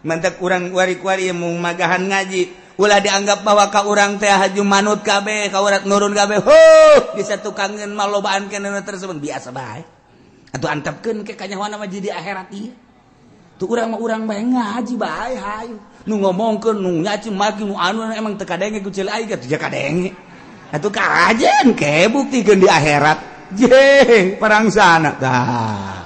Mantak urang wari-wari mau magahan ngaji, ulah dianggap bahwa ka urang teh haju manut kabeh, ka urat nurun kabeh. Bisa tukangeun malobaan kana tersebut biasa bae. Atuh antepkeun ke kanyawana mah jadi akhirat ieu. Tu urang mah urang bae ngaji bae hayu. Nu ngomongkeun nu nyaci maki nu anu emang teu kadenge ku ceuleuh aing teh kadenge. Atuh kajen ke buktikeun di akhirat. Jeh, perang sana tah.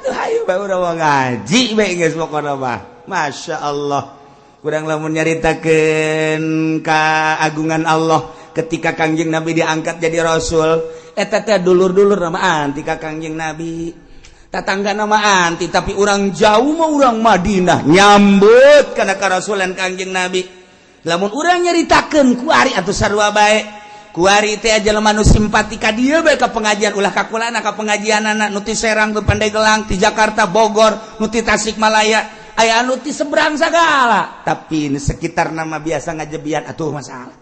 Ayo bae urang ngaji bae geus pokona mah. Masya Allah. Kurang lamun nyaritakeun kaagungan Allah ketika Kangjeng Nabi diangkat jadi rasul. Eta teh dulur-dulur nama anti ka Kangjeng Nabi. Tatangga nama anti tapi urang jauh mah urang Madinah nyambut kana karasulan Kangjeng Nabi. Lamun urang nyaritakeun ku ari atuh sarua bae. Kuari teh jelema nu simpati ka dieu bae ka pengajian ulah kakulana ka pengajianana nu ti Serang tu Pandeglang ti Jakarta Bogor nu ti Tasikmalaya aya anu ti seberang sagala tapi di sekitar nama biasa ngajebian atuh masalah.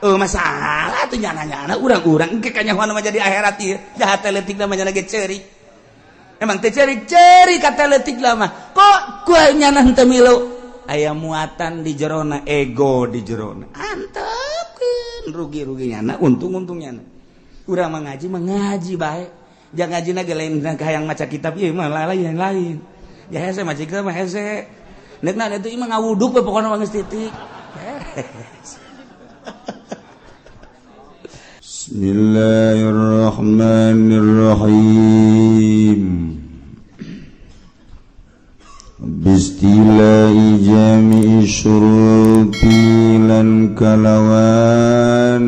Masalah atuh nyana-nyana urang-urang engke kanyahoan mah jadi akhirat ieu jahat leutik namanya ge ceurik. Emang teh ceurik-ceurik kata leutik mah kok ku nyana henteu milu aya muatan di jerona ego di jerona. Antep rugi-ruginya nah untung-untungnya urang mengaji baik jangan ngaji ge lain hayang maca kitab ieu mah lain ya hese maca kitab mah hese neukna itu ieu mah ngawuduk we pokona mah geus titik. Bismillahirrahmanirrahim. Bistilahi jami'i syuruti lan kalawan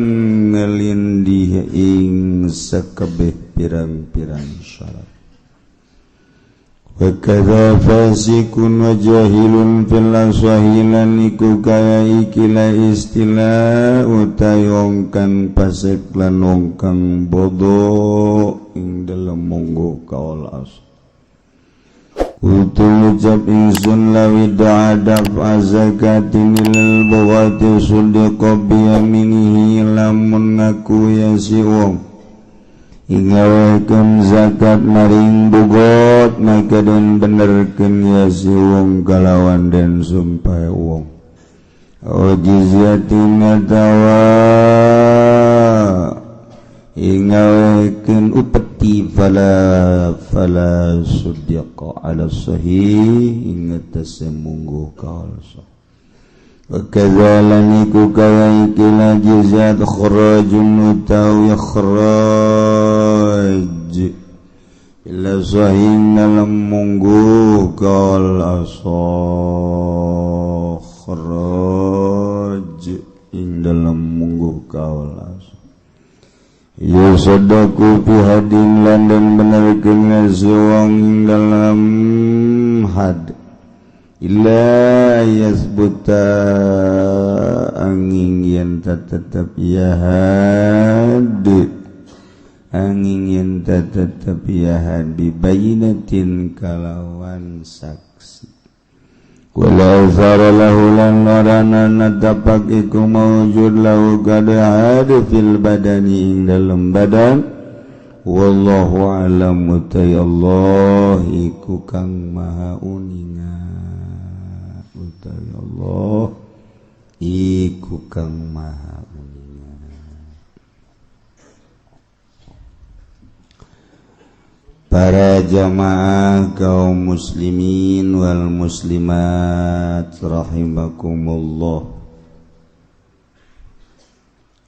ngelindih ing sakabeh pirang-pirang syarat. Wa kadza fasikun wa jahilun fil aswahilan iku kaya ikilah istilah utayong kang fasik lan wong kang bodoh ing dalem monggo kaul as. Utul ucap insun lawi da'adaf azakatin ilal bawati sudiqa biyaminihi lamun ngaku ya si wong ingawaikan zakat maring bugot maka dan benerken ya si wong kalawan dan sumpah wong o jizyatin atawa ingawaikan upeti fala sudiqa ala sahih ingatase mungguh kaulsa wa kadzalan iku kaya ikilah jizat kharajun utawi kharaj ila sahih dalam mungguh kaulsa kharaj ing dalam mungguh kaulsa ya sadaku pihadin lan dan benerkeun ngasuwang dalam had illa yasbuta angin yen tetep ya had angin yen tetep ya had bibayinatin kalawan saksi wala zara lahu lan narana natapak iku mawujud lahu kada ada fil badani ing dalam badan wallahu alam utai Allah iku kang maha uninga utai Allah iku kang maha para jamaah kaum muslimin wal muslimat rahimakumullah.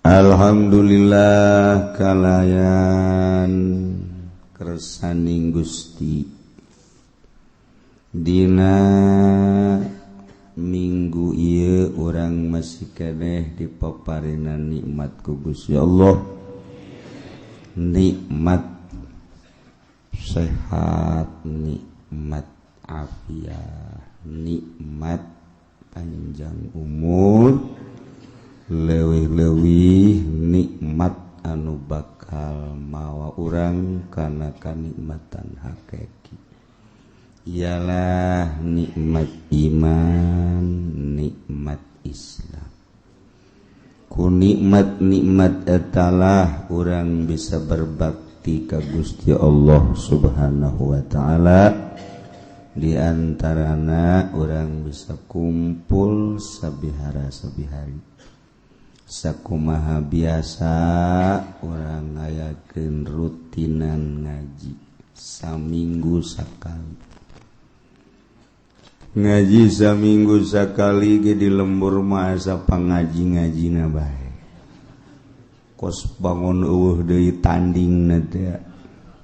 Alhamdulillah kalayan kersaning Gusti dina minggu ieu urang masih keneh dipaparingan nikmat ku Gusti Allah, nikmat sehat, nikmat afiat, nikmat panjang umur, leuwih-leuwih nikmat anu bakal mawa urang kana kanikmatan hakiki. Ialah nikmat iman, nikmat Islam. Ku nikmat-nikmat etalah urang bisa berbakti bakti ka Gusti Allah Subhanahu wa taala. Di antarana urang bisa kumpul sabihara sabihari. Sakumaha biasa urang ngayakeun rutinan ngaji saminggu sakali. Ngaji saminggu sakali ge di lembur masa pangaji-ngajina bae. Kos bangun eueuh deui tandingna teh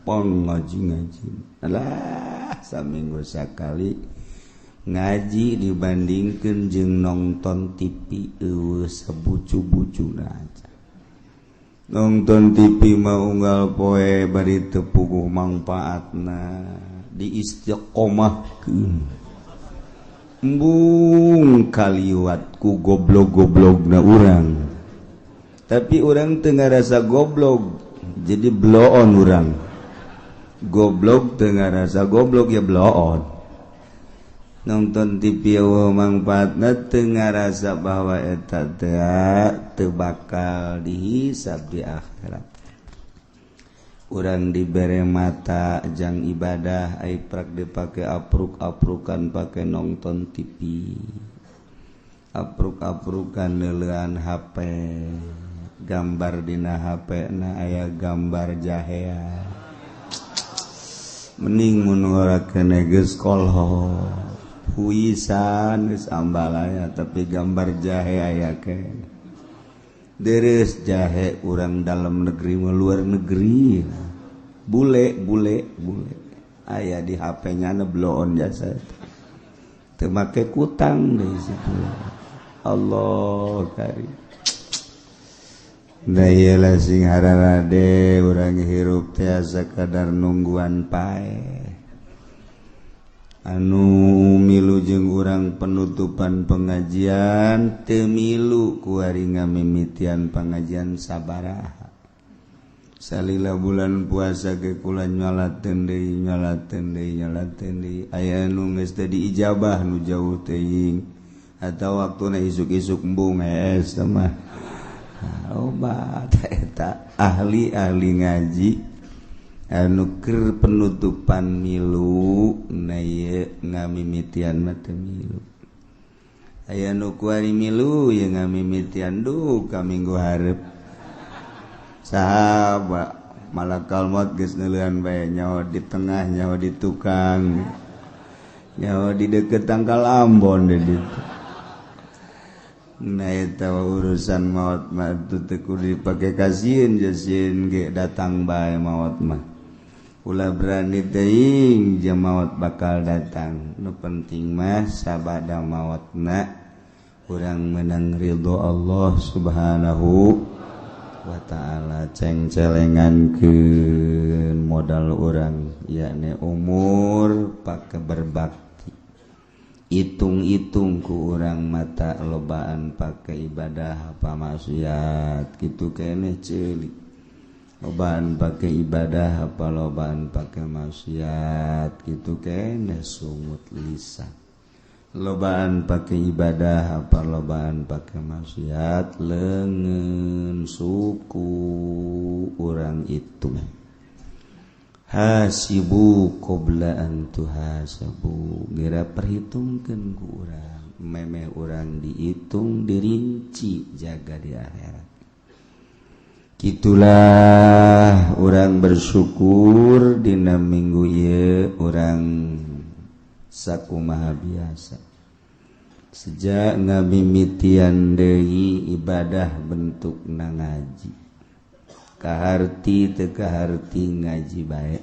pang ngaji-ngaji. Alah saminggu sakali ngaji dibandingkeun jeung nongton TV eueuh sabucu-bucuna aja. Nongton TV mah unggal poe bari teu puguh mangpaatna diistiqomahkeun. Embung kaliwat ku goblok-goblokna urang. Tapi orang tengah rasa goblok jadi bloon orang. Goblok tengah rasa goblok ya bloon. Nonton TV mangpaatna tengah rasa bahwa eta teu bakal dihisab di akhirat. Urang dibere mata jang ibadah ai prak dipake apruk-aprukan pake nonton TV. Apruk-aprukan neulean HP. Gambar dina HP na aya gambar jahea. Mending mun ngorakeun geus kolho. Puisan geus ambalaya tapi gambar jahe aya ke. Deres jahe urang dalam negeri mah luar negeri. Bule aya di HP-nya na bloon jasa. Teu make kutang deui situ. Allah karim. Da iyalah sing hararade urang hirup teh sakadar nungguan pae. Anu milu jeung urang penutupan pengajian teu milu ku ari ngamimitian pengajian sabaraha. Salila bulan puasa ge kula nyolateun deui aya nu geus teu diijabah nu jauh teuing atawa waktuna isuk-isuk embung hees mah. Obat eta ahli-ahli ngaji anu keur penutupan milu na ieu ngamimitian mah teu milu. Aya nu kuari milu ye ngamimitian duh ka minggu hareup. Saha malakal maut geus neulean bae nyawa di tengah nyawa di tukang nyawa di deukeut tangkal Ambon deh ditu. Nah eta urusan maut mah teu kudu dipake kasieun jasieun ge datang bae maut mah. Ulah berani teuing jeung maut bakal datang. Nu penting mah sabada mautna urang meunang ridho Allah Subhanahu wa taala. Cengcelengankeun modal urang yakni umur pake berbakti. Itung-itung ku urang mata lobaan pake ibadah apa maksiat kitu keneh ceulik. Lobaan pake ibadah apa lobaan pake maksiat kitu keneh sungut lisan. Lobaan pake ibadah apa lobaan pake maksiat leungeun suku urang itung. Hasibu qabla an tuhasabu. Gira perhitungkeun ku urang memeh urang dihitung dirinci jaga di akhirat. Kitulah urang bersyukur dina minggu ieu urang sakumaha biasa. Sejak ngamimitian deui ibadah bentukna ngaji. Kaharti teu kaharti ngaji bae.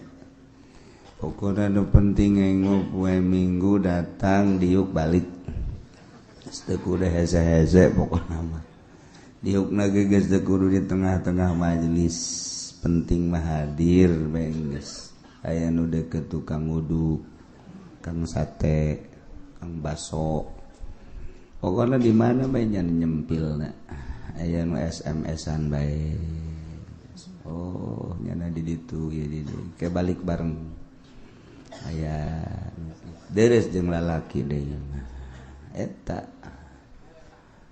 Pokona nu penting enggo poe Minggu datang diuk balik. Teu kudu hese-hese pokona mah. Diukna ge geus teu kudu di tengah-tengah majelis. Penting mah hadir bae geus. Aya nu deukeut tukang uduk, kang sate, kang baso. Pokona di mana bae nya nyempilna. Aya nu SMS-an bae. Oh nyana di ditu ya di ke balik bareng aya deres jeung lalaki deui eta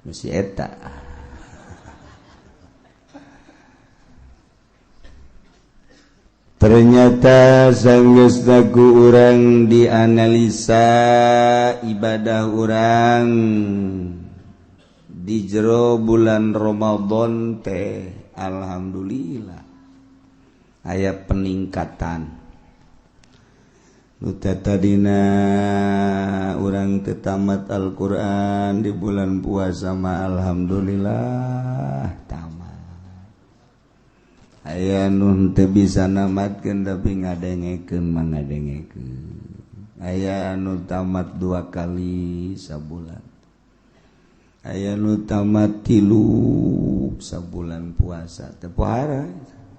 mesti eta Ternyata sanggeus ku urang dianalisa ibadah urang di jero bulan Ramadan teh alhamdulillah aya peningkatan. Nu tadina urang teu tamat Al-Qur'an di bulan puasa mah alhamdulillah tamat. Aya nu teu bisa namatkeun tapi ngadengekeun mah ngadengekeun. Aya anu tamat 2 kali sabulan. Aya nu tamat 3 sabulan puasa teu pohara.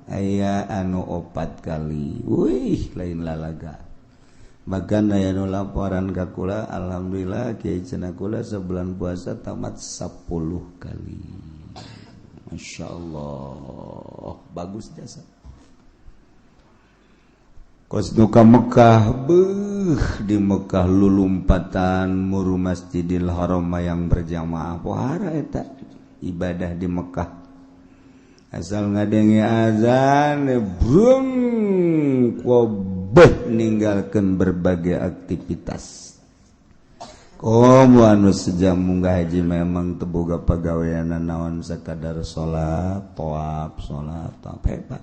Aya anu 4 kali. Wih, lain lalaga. Bahkan aya nu laporan ka kula, alhamdulillah kiai cenah kula sebulan puasa tamat 10 kali. Masya Allah, bagus jasa. Kos nuka Mekah, di Mekah lulumpatan muru Masjidil Haram yang berjamaah. Pohara eta ibadah di Mekah. Asal ngadengi azan, brung, kobeh ninggalkan berbagai aktivitas. Komo anu sejam munggah haji memang teboga pagaweana naon sakadar salat, tawaf, hebat.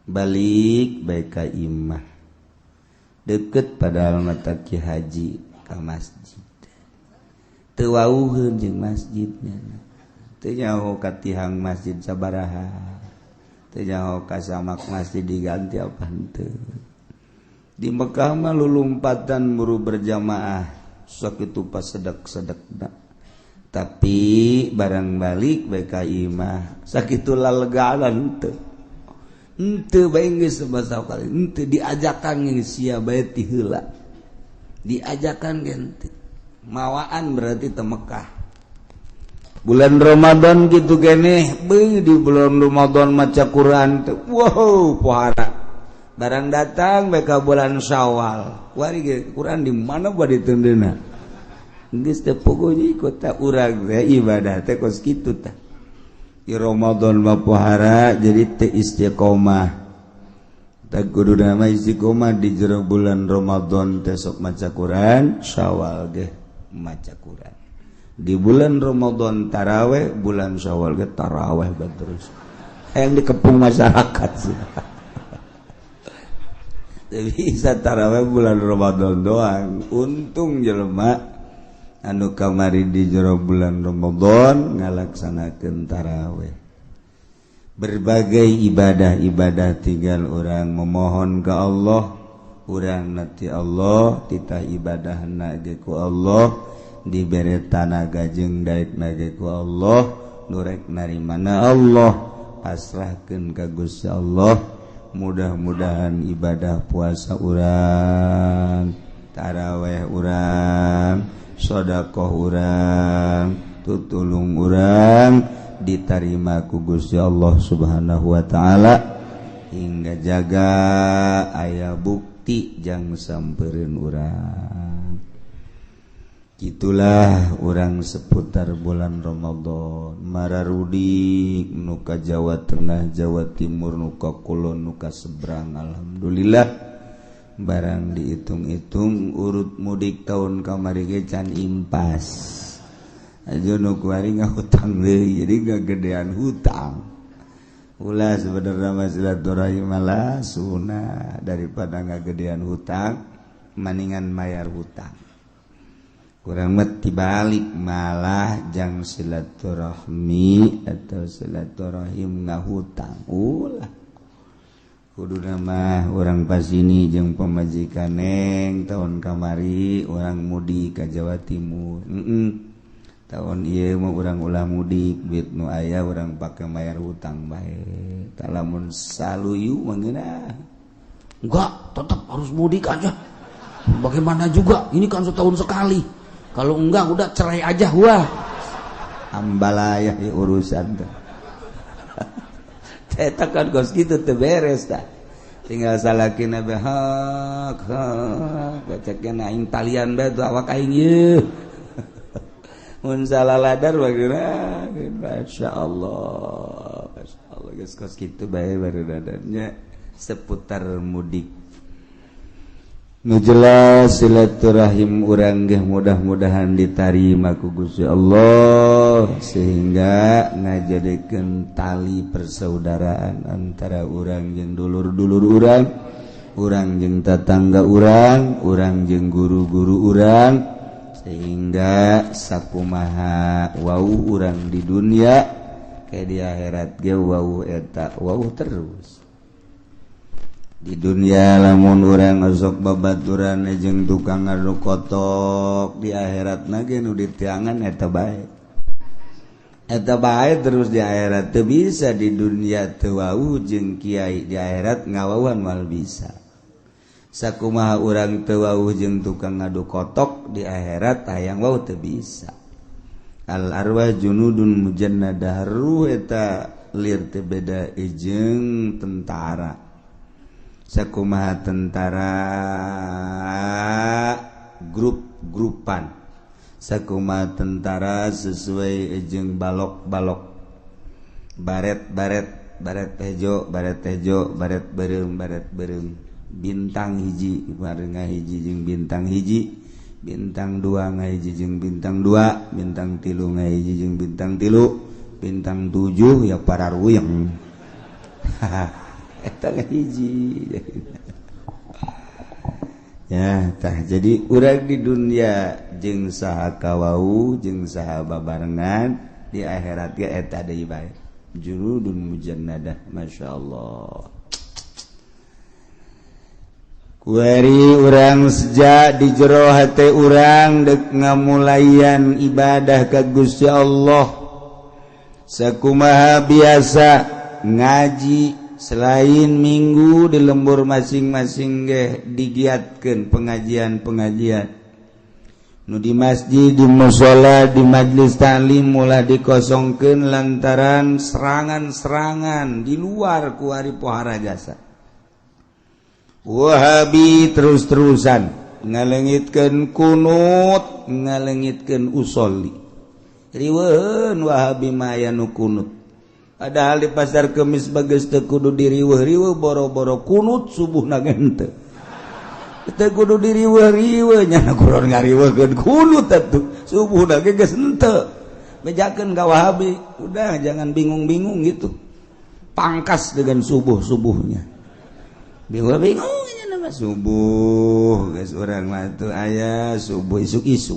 Balik baik ka imah. Deket padahal mata ki haji ka masjid. Teu wauheun jeung masjidnya. Teu nyaho ka tihang masjid sabaraha. Teu nyaho ka samak masjid diganti apa henteu. Di Mekah mah lulumpatan muru berjamaah. Sakitu pas sedek-sedekna. Tapi barang balik bae ka imah sakitu lalegaan henteu bae geus sabasa kali henteu diajakan geus sia bae ti heula. Diajakan ge henteu. Mawaan berarti teu Mekah. Bulan Ramadan kitu keneh di bulan Ramadan maca Quran teh wow pohara. Barang datang mereka bulan Syawal. Wari Quran di mana buat ditendena? Geus teh pokoknya ikut tak urang teh ibadah teh kos kitu tah. Di Ramadan mah pohara jadi teu istiqomah. Tak kudu nama istiqomah di jero bulan Ramadan teh sok maca Quran, Syawal ge maca Quran. Di bulan Ramadan taraweh, bulan Syawal ge taraweh terus. Yang dikepung masyarakat sih. Jadi bisa taraweh bulan Ramadan doang. Untung jelema anu kamari di jero bulan Ramadan ngalaksanakeun taraweh. Berbagai ibadah-ibadah tinggal orang memohon ke Allah, urang nati Allah, titah ibadahna ge ku Allah, dibere tanaga jeung daekna ge ku Allah, nurek narimana Allah, pasrahkeun ka Gusti Allah. Mudah-mudahan ibadah puasa urang, taraweh urang, sedekah urang, tutulung urang diterima ku Gusti Allah Subhanahu wa taala hingga jaga aya bukti jang sampeureun urang. Itulah orang seputar bulan Ramadan mararudik nuka Jawa Tengah, Jawa Timur, nuka Kulon, nuka seberang. Alhamdulillah barang dihitung-hitung urut mudik tahun kamari ge can impas aja nu kuari ngahutang deui jadi gagedean hutang. Ulah sebenarnya silaturahim malah sunah daripada ngagedean hutang maningan mayar hutang. Kurang mati balik malah jang silaturahmi atau silaturahim ngahutang. Ulah kudu nama orang pas ini jeung pamajikan neng tahun kamari orang mudik ka Jawa Timur. Tahun ieu mah urang ulah mudik duit nu aya urang pake mayar hutang bae. Talamun saluyu mangeuna. Enggak, tetap harus mudik aja. Bagaimana juga ini kan setahun sekali. Kalau enggak udah cerai aja gua. Ambalayah ya urusan teh. Eta kan kos kitu teu beres tah. Tinggal salakina bae hak. Bacakeun aing talian bae tuh awak aing ieu. Mun salaladar bageuna masyaallah. Masyaallah geus kos kitu bae barudadannya. seputar mudik nu jelas silaturahim urang ge mudah-mudahan diterima ku Gusti Allah sehingga ngajadikeun tali persaudaraan antara urang jeung dulur-dulur urang jeung tetangga urang jeung guru-guru urang sehingga sakumaha wau urang di dunia kayak di akhirat ge wau eta wau terus di dunia lamun urang sok babaturan jeung tukang adu kotok di akhiratna ge nu ditiangan eta bae terus di akhirat teu bisa di dunia teu wau jeung kiai di akhirat ngawauan mal bisa sakumaha urang teu wauh jeung tukang ngadu kotok di akhirat hayang wauh teu bisa al arwah junudun mujannadah ruh eta lir teu beda jeung tentara sakumaha tentara grup-grupan sakumaha tentara sesuai jeung balok-balok baret hejo baret beureum bintang hiji bareng ngahiji jeung bintang hiji bintang dua ngahiji jeung bintang dua bintang tilu ngahiji jeung bintang tilu bintang 7 ya para ruyeng eta ngahiji ya tah jadi urang di dunia jeung saha kawau jeung saha babarengan di akhirat ge eta deui bae junudun mujannadah masyaallah kuari urang sejak di jero hate urang dek ngamulayan ibadah ka Gusti Allah sakumaha biasa ngaji selain minggu di lembur masing-masing ge digiatkeun pengajian nu di masjid di mushola di majlis taklim mulai dikosongkeun lantaran serangan-serangan di luar kuari pohara jasa Wahabi terus-terusan ngalengitkeun kunut ngalengitkeun usolli riweuheun Wahabi mah aya nu kunut padahal di pasar Kemis bageus teu kudu diriweuh-riweuh boro-boro kunut subuhna ge henteu teu kudu diriweuh-riweuh nya kudu ngariweuhkeun kunut atuh subuhna ge geus henteu bejakeun ka Wahabi udah jangan bingung-bingung gitu pangkas dengan subuh-subuhnya bingung nama subuh geus urang mah teu aya subuh isuk-isuk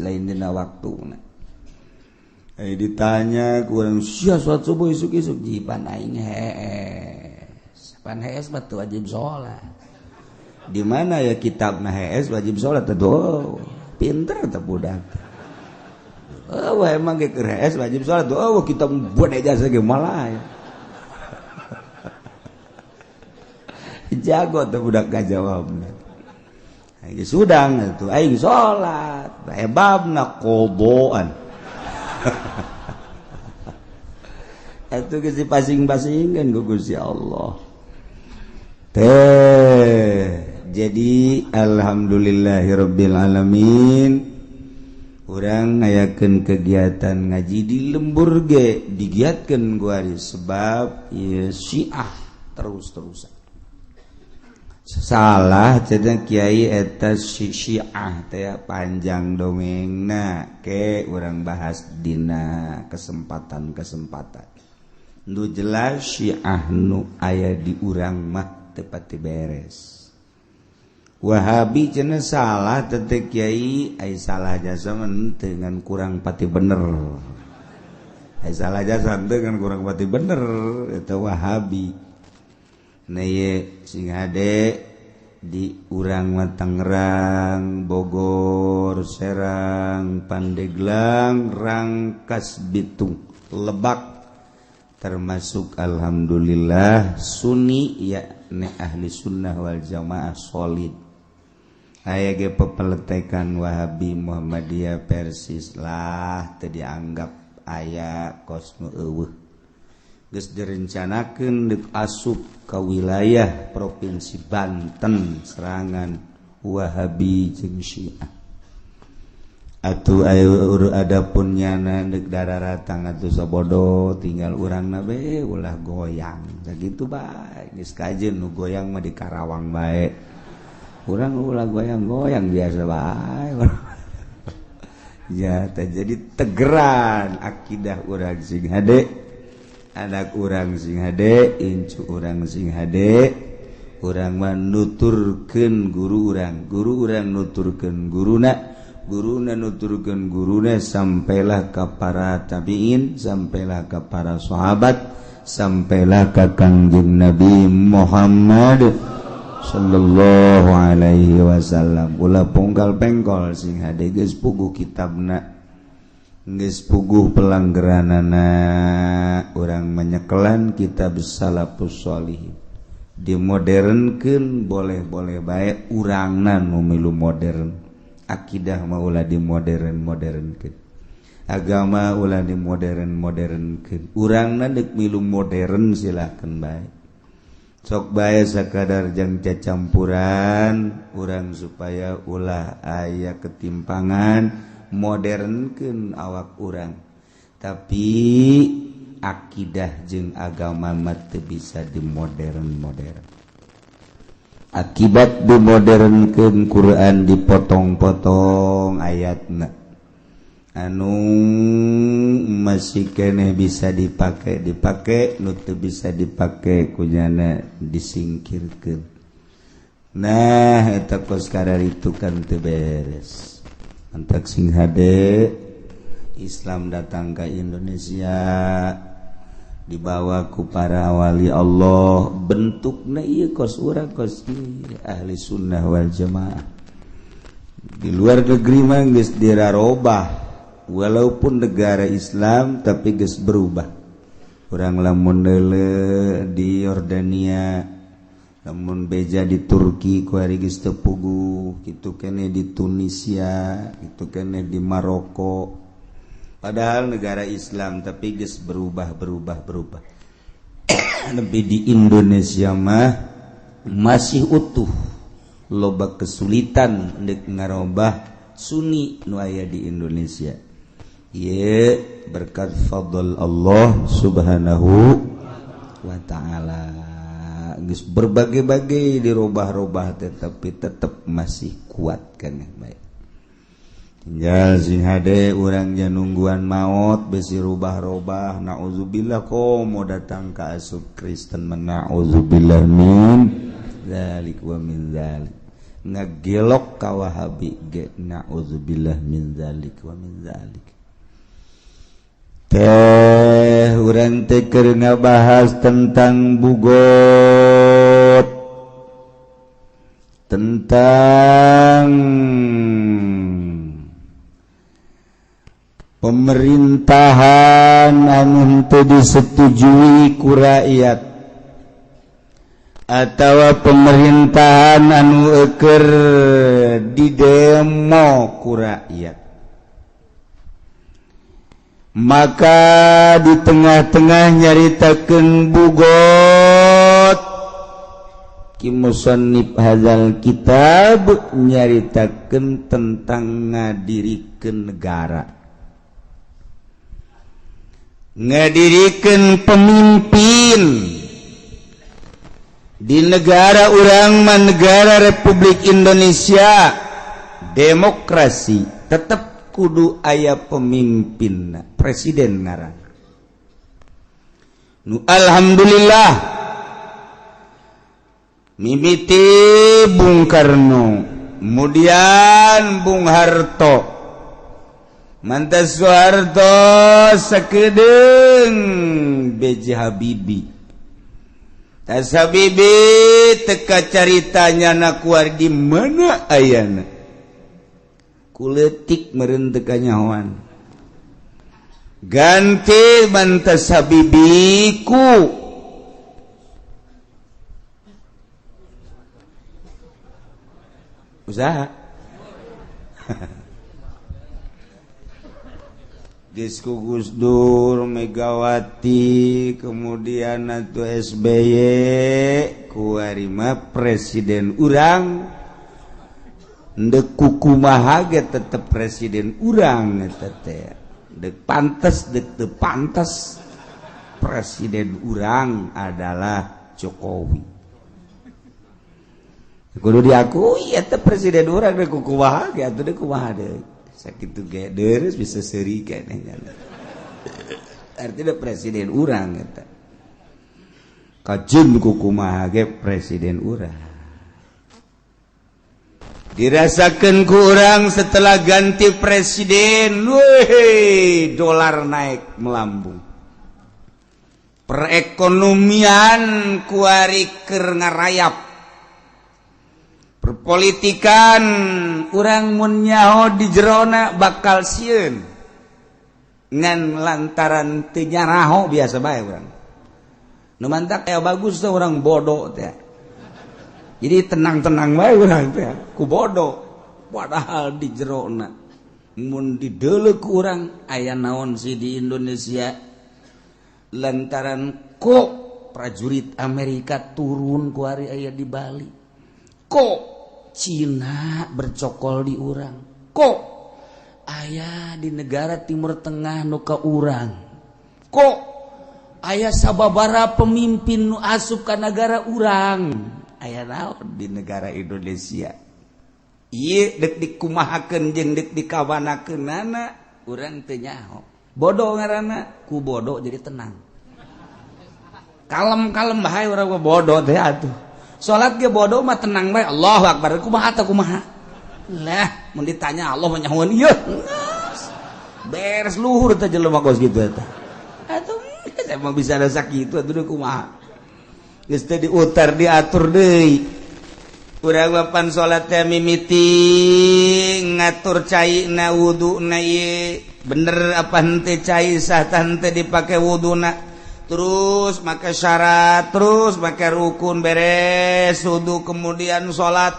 lain dina waktuna ai ditanya ku urang sia salat subuh isuk-isuk jipan aing hees pan hees mah teu wajib salat di mana ya kitabna hees wajib salat teu pinter teh budak wah emang ge keur hees wajib salat kitab buat ijazah ge malah ya jago tuh budak ngajawabna aing sudang atuh aing salat hebabna qodoan atuh geus dipasing-pasingkeun ku Gusti Allah jadi alhamdulillahirabbil alamin urang ngayakeun kegiatan ngaji di lembur ge digiatkeun ku ari sebab ieu Syiah terus-terusan salah cenah kiai eta Syiah teh panjang dongengna ke urang bahas dina kesempatan nu jelas Syiah nu aya di urang mah teu pati beres Wahabi cenah salah teh kiai ai salah jasa dengan kurang pati bener ai salah jasa dengan kurang pati bener eta Wahabi Naye sing hade di urang mah Tangerang, Bogor, Serang, Pandeglang, Rangkas Bitung, Lebak termasuk alhamdulillah Sunni yakni ahli sunnah wal jamaah solid. Aya ge pepeletekan Wahabi Muhammadiyah Persis lah teu dianggap aya kosnu eueuh. Geus direncanakeun deuk asup ka wilayah provinsi Banten serangan Wahabi jeung Syiah. atuh ayo adapun nyana dek dararatang atuh sabodo tinggal urang nabe ulah goyang sakitu bae geus kajeun nu goyang mah di Karawang bae urang ulah goyang-goyang biasa bae ya jadi tegeran akidah urang sing hade anak urang sing hade incu urang sing hade urang mah nuturkeun guru urang nuturkeun guruna nuturkeun guruna sampailah ka para tabiin sampailah ka para sahabat sampailah ka Kangjeng Nabi Muhammad sallallahu alaihi wasallam ulah pungkal pengkol sing hade geus puguh kitabna geus puguh pelanggeranana urang menyekelan kitab salafus sholihin dimodernkeun boleh-boleh bae urangna nu milu modern akidah mah ulah dimodernkeun agama ulah dimodernkeun urangna deuk milu modern silakan bae sok bae sakadar jang cacampuran urang supaya ulah aya ketimpangan modernkeun awak urang tapi akidah jeung agama mah teu bisa dimodern akibat dimodernkeun Quran dipotong-potong ayatna anu masih keneh bisa dipake nu teu bisa dipake kunyana disingkirkeun nah eta kos kararitu kan teu beres antak sing hade Islam datang ke Indonesia dibawa ku para wali Allah bentukna ieu kos urang kos ahli sunnah wal jamaah di luar negeri mah geus dirarobah walaupun negara Islam tapi geus berubah urang lamun deuleu di Yordania lamun beja di Turki ku ari geus teu puguh kitu keneh di Tunisia kitu keneh di Maroko padahal negara Islam tapi geus berubah tapi di Indonesia mah masih utuh loba kesulitan untuk ngarobah Sunni nu aya di Indonesia ye berkat fadl Allah subhanahu wa ta'ala geus berbagai-bagai dirobah-robah tetapi tetap masih kuat kan baik tinggal sing hade urang nya nungguan maut besi rubah-robah naudzubillah komo datang ka asup Kristen naudzubillah min zalik wa min zalik ngagelok ka Wahabi ge naudzubillah min zalik wa min zalik teh urang teh keur ngabahas tentang bugot tentang pemerintahan anu teu disetujui ku rakyat atawa pemerintahan anu keur didemo ku rakyat maka di tengah-tengah nyaritakeun bugot ki musannif hadzal kitab nyaritakeun tentang ngadirikeun negara ngadirikan pemimpin di negara urang mah negara Republik Indonesia demokrasi tetap kudu aya pemimpin presiden ngaran nu alhamdulillah mimiti Bung Karno kemudian Bung Harto mantas Soeharto sakedeung B.J. Habibie tas Habibie teka caritanya nakuar di mana ayana kuletik meureun teu kanyahoan ganti mantas Habibie ku usaha Disku Gus Dur, Megawati, kemudian atuh SBY, kuarima presiden urang Dek kukumaha ge tetep presiden urang eta teh. Dek pantes dek teu pantes presiden urang adalah Jokowi. Kudu diakui eta presiden urang dek kukumaha ge atuh dek kumaha deui. Sakitu ge deres bisa seuri keneh. Artinya presiden urang eta. Kajeun kukumaha ge presiden urang. Dirasakan kurang setelah ganti presiden, weh, dolar naik melambung. Perekonomian kuari keur ngarayap. Perpolitikan urang mun nyaho di jerona bakal sieun. Ngan lantaran teu nyaraho biasa bae urang. Nu mantak aya bagus teh urang bodoh teh. Jadi tenang-tenang bae urang teh ku bodoh padahal di jerona mun dideuleuh ku urang aya naon sih di Indonesia lantaran kok prajurit Amerika turun ku ari aya di Bali, kok Cina bercokol di urang, kok aya di negara Timur Tengah nu ka urang, kok aya sababaraha pemimpin nu asup ka negara urang. Aya naon di negara Indonesia ieu dek dikumahakeun jeung dek dikawanakeunana urang teu nyaho. Bodoh ngaranna, ku bodoh jadi tenang. Kalem-kalem bae urang bodoh teh atuh. Salat ge bodoh mah tenang bae. Allahu Akbar, kumaha teh kumaha. Lah mun ditanya Allah mah nyahoan ieu. Beres luhur teh jelema kos kitu eta. Atuh emang bisa ada sakitu atuh kumaha. Geus teh diutar diatur deui. Urang papan salat teh mimiti ngatur caina wuduna ieu bener apa henteu cai sah teh dipake wuduna. Terus make syarat, terus make rukun beres wudu kemudian salat.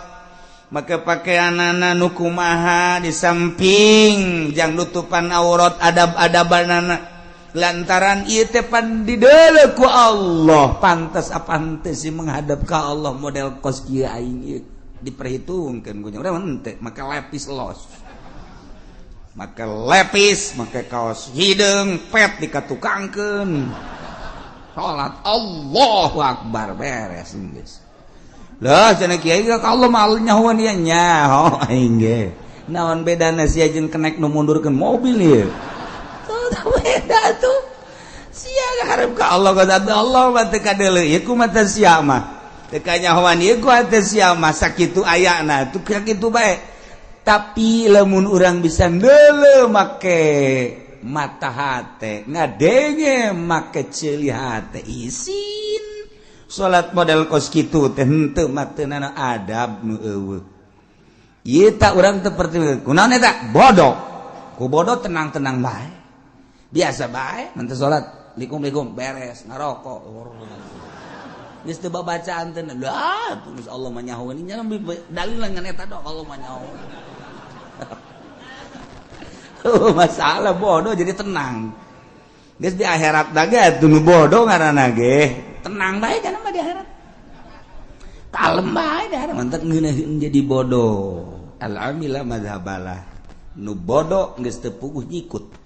Make pakaianana nu kumaha di samping jang nutupan aurat adab-adabanana. Lantaran ieu teh pan dideuleuh ku Allah, pantas apa henteu sih menghadap ka Allah model kos kieu aing ieu diperhitungkeun ku urang henteu make lepis los. Make lepis, make kaos hideung, pet dikatukangkeun. Salat Allahu Akbar beres geus. Lah cenah kiai ka Allah mah nyahoan ieu nyaho aing ge. Naon bedana sia jeung kenek nu mundurkeun mobil ieu? Beda tuh sia hareup ka Allah kata Allah mah teu kadeuleuh ieu kumaha teh sia mah teu kanyahoan ieu ku teh sia mah sakitu ayana tuh sakitu bae. Tapi lamun urang bisa ndeuleuh make mata hate ngadenge make ceuli hate isin salat model kos kitu teh henteu mateunana adab nu eueuh. Ieu tak urang teu perti kunaon eta bodoh ku bodoh tenang-tenang bae biasa bae nanti sholat likum beres ngarokok geus teu babacaan teh lah tulis Allah mah nyaho ini nya dalil ngan eta dok Allah mah nyaho. Masalah bodoh jadi tenang geus di akhirat da ge atuh nu bodoh ngaranna ge tenang bae kana mah di akhirat kalem bae da mantep ngeunaheun jadi bodoh al-amila madzhabalah nu bodoh geus teu puguh nyikut.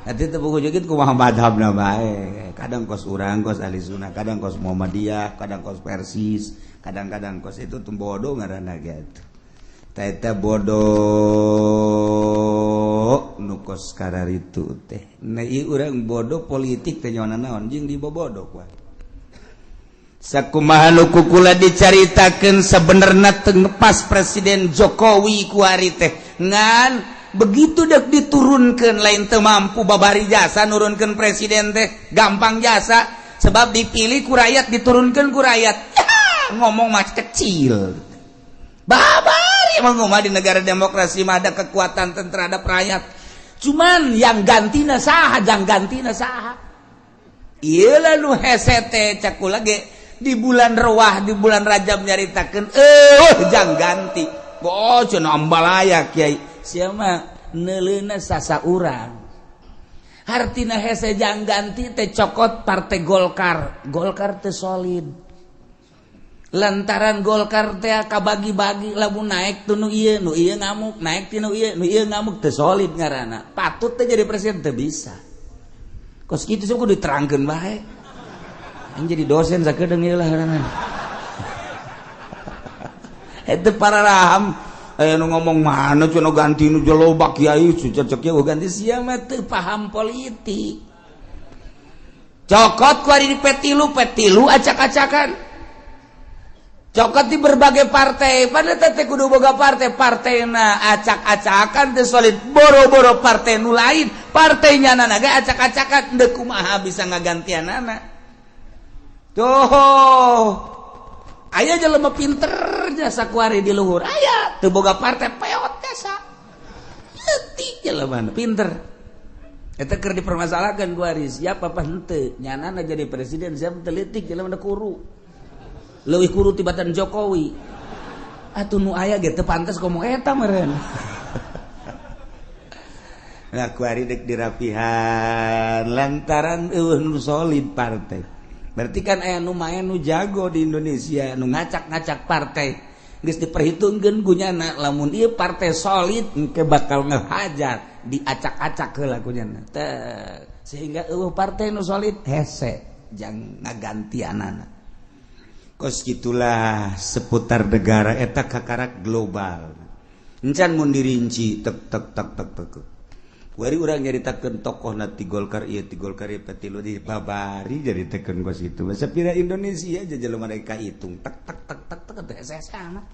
Nanti tepuku jukit kumaha madhabna bae. Kadang kos urang, kos ahli sunnah, kadang kos Muhammadiyah, kadang kos Persis, kadang-kadang kos itu tuh bodoh ngaranna gitu. Eta bodoh nu kos kararitu teh. Nah ieu urang bodoh politik teh nyawana naon jeung dibobodoh kuat. Sakumaha nu kukula dicaritakeun sabenerna teu ngepas Presiden Jokowi ku ari teh ngan begitu dek diturunkan lain teu mampu babari jasa nurunkan presiden teh gampang jasa sebab dipilih ku rakyat diturunkan ku rakyat ya, ngomong mah kecil babari ngomong di negara demokrasi mah ada kekuatan terhadap rakyat cuman yang gantina saha ieu lalu hese teh cakula ge di bulan Rewah di bulan Rajab nyaritakeun jang ganti oh cenah ambalaya kiai sia mah neuleuna sasa urang hartina hese jang ganti teh cokot partai Golkar teh solid lantaran Golkar teh kabagi-bagi lamun naik tuh nu ieu ngamuk, naik ti nu ieu ngamuk teu solid ngaranna. Patut teh jadi presiden teu bisa. Kos kitu sih kudu diterangkeun bae. Aing jadi dosen sakedeung ieu lah ngaranna. Eta pararaham aya nu ngomong mana cenah ganti nu jelobak kiai cocok ieu ganti sia mah teu paham politik. Cokot ku ari di petilu acak-acakan. Cokot di berbagai partai, padahal teh kudu boga partai-partaina acak-acakan teh solid, boro-boro partai nu lain, partainya nana ge acak-acakan teu kumaha bisa ngagantianana. Tuh. Aya jelema pinter jasa kuari di luhur. Aya teu boga partai peot jasa. Leutik jelema pinter. Eta keur dipermasalahkeun kuari, siapa apa henteu nyanana jadi presiden siapa teu leutik jelema da kuru. Leuwih kuru tibatan Jokowi. Atuh nu aya ge teu pantes ngomong eta meureun. Nah kuari dek dirapihan lantaran eueuh nu solid partai. Berarti kan aya nu main nu jago di Indonesia nu ngacak-ngacak partai. Geus diperhitungkeun gunyana lamun ieu partai solid engke bakal ngehajar diacak-acak heula gunyana. Sehingga eueuh partai nu solid hese jang ngagantianana. Kos gitulah seputar negara eta kakarak global. Encan mun dirinci tek. Wari urang nyaritakeun tokohna ti Golkar ieu petilu di babari nyaritakeun kos kitu. Sapira Indonesia aja jelema rek kahitung tek hese amat.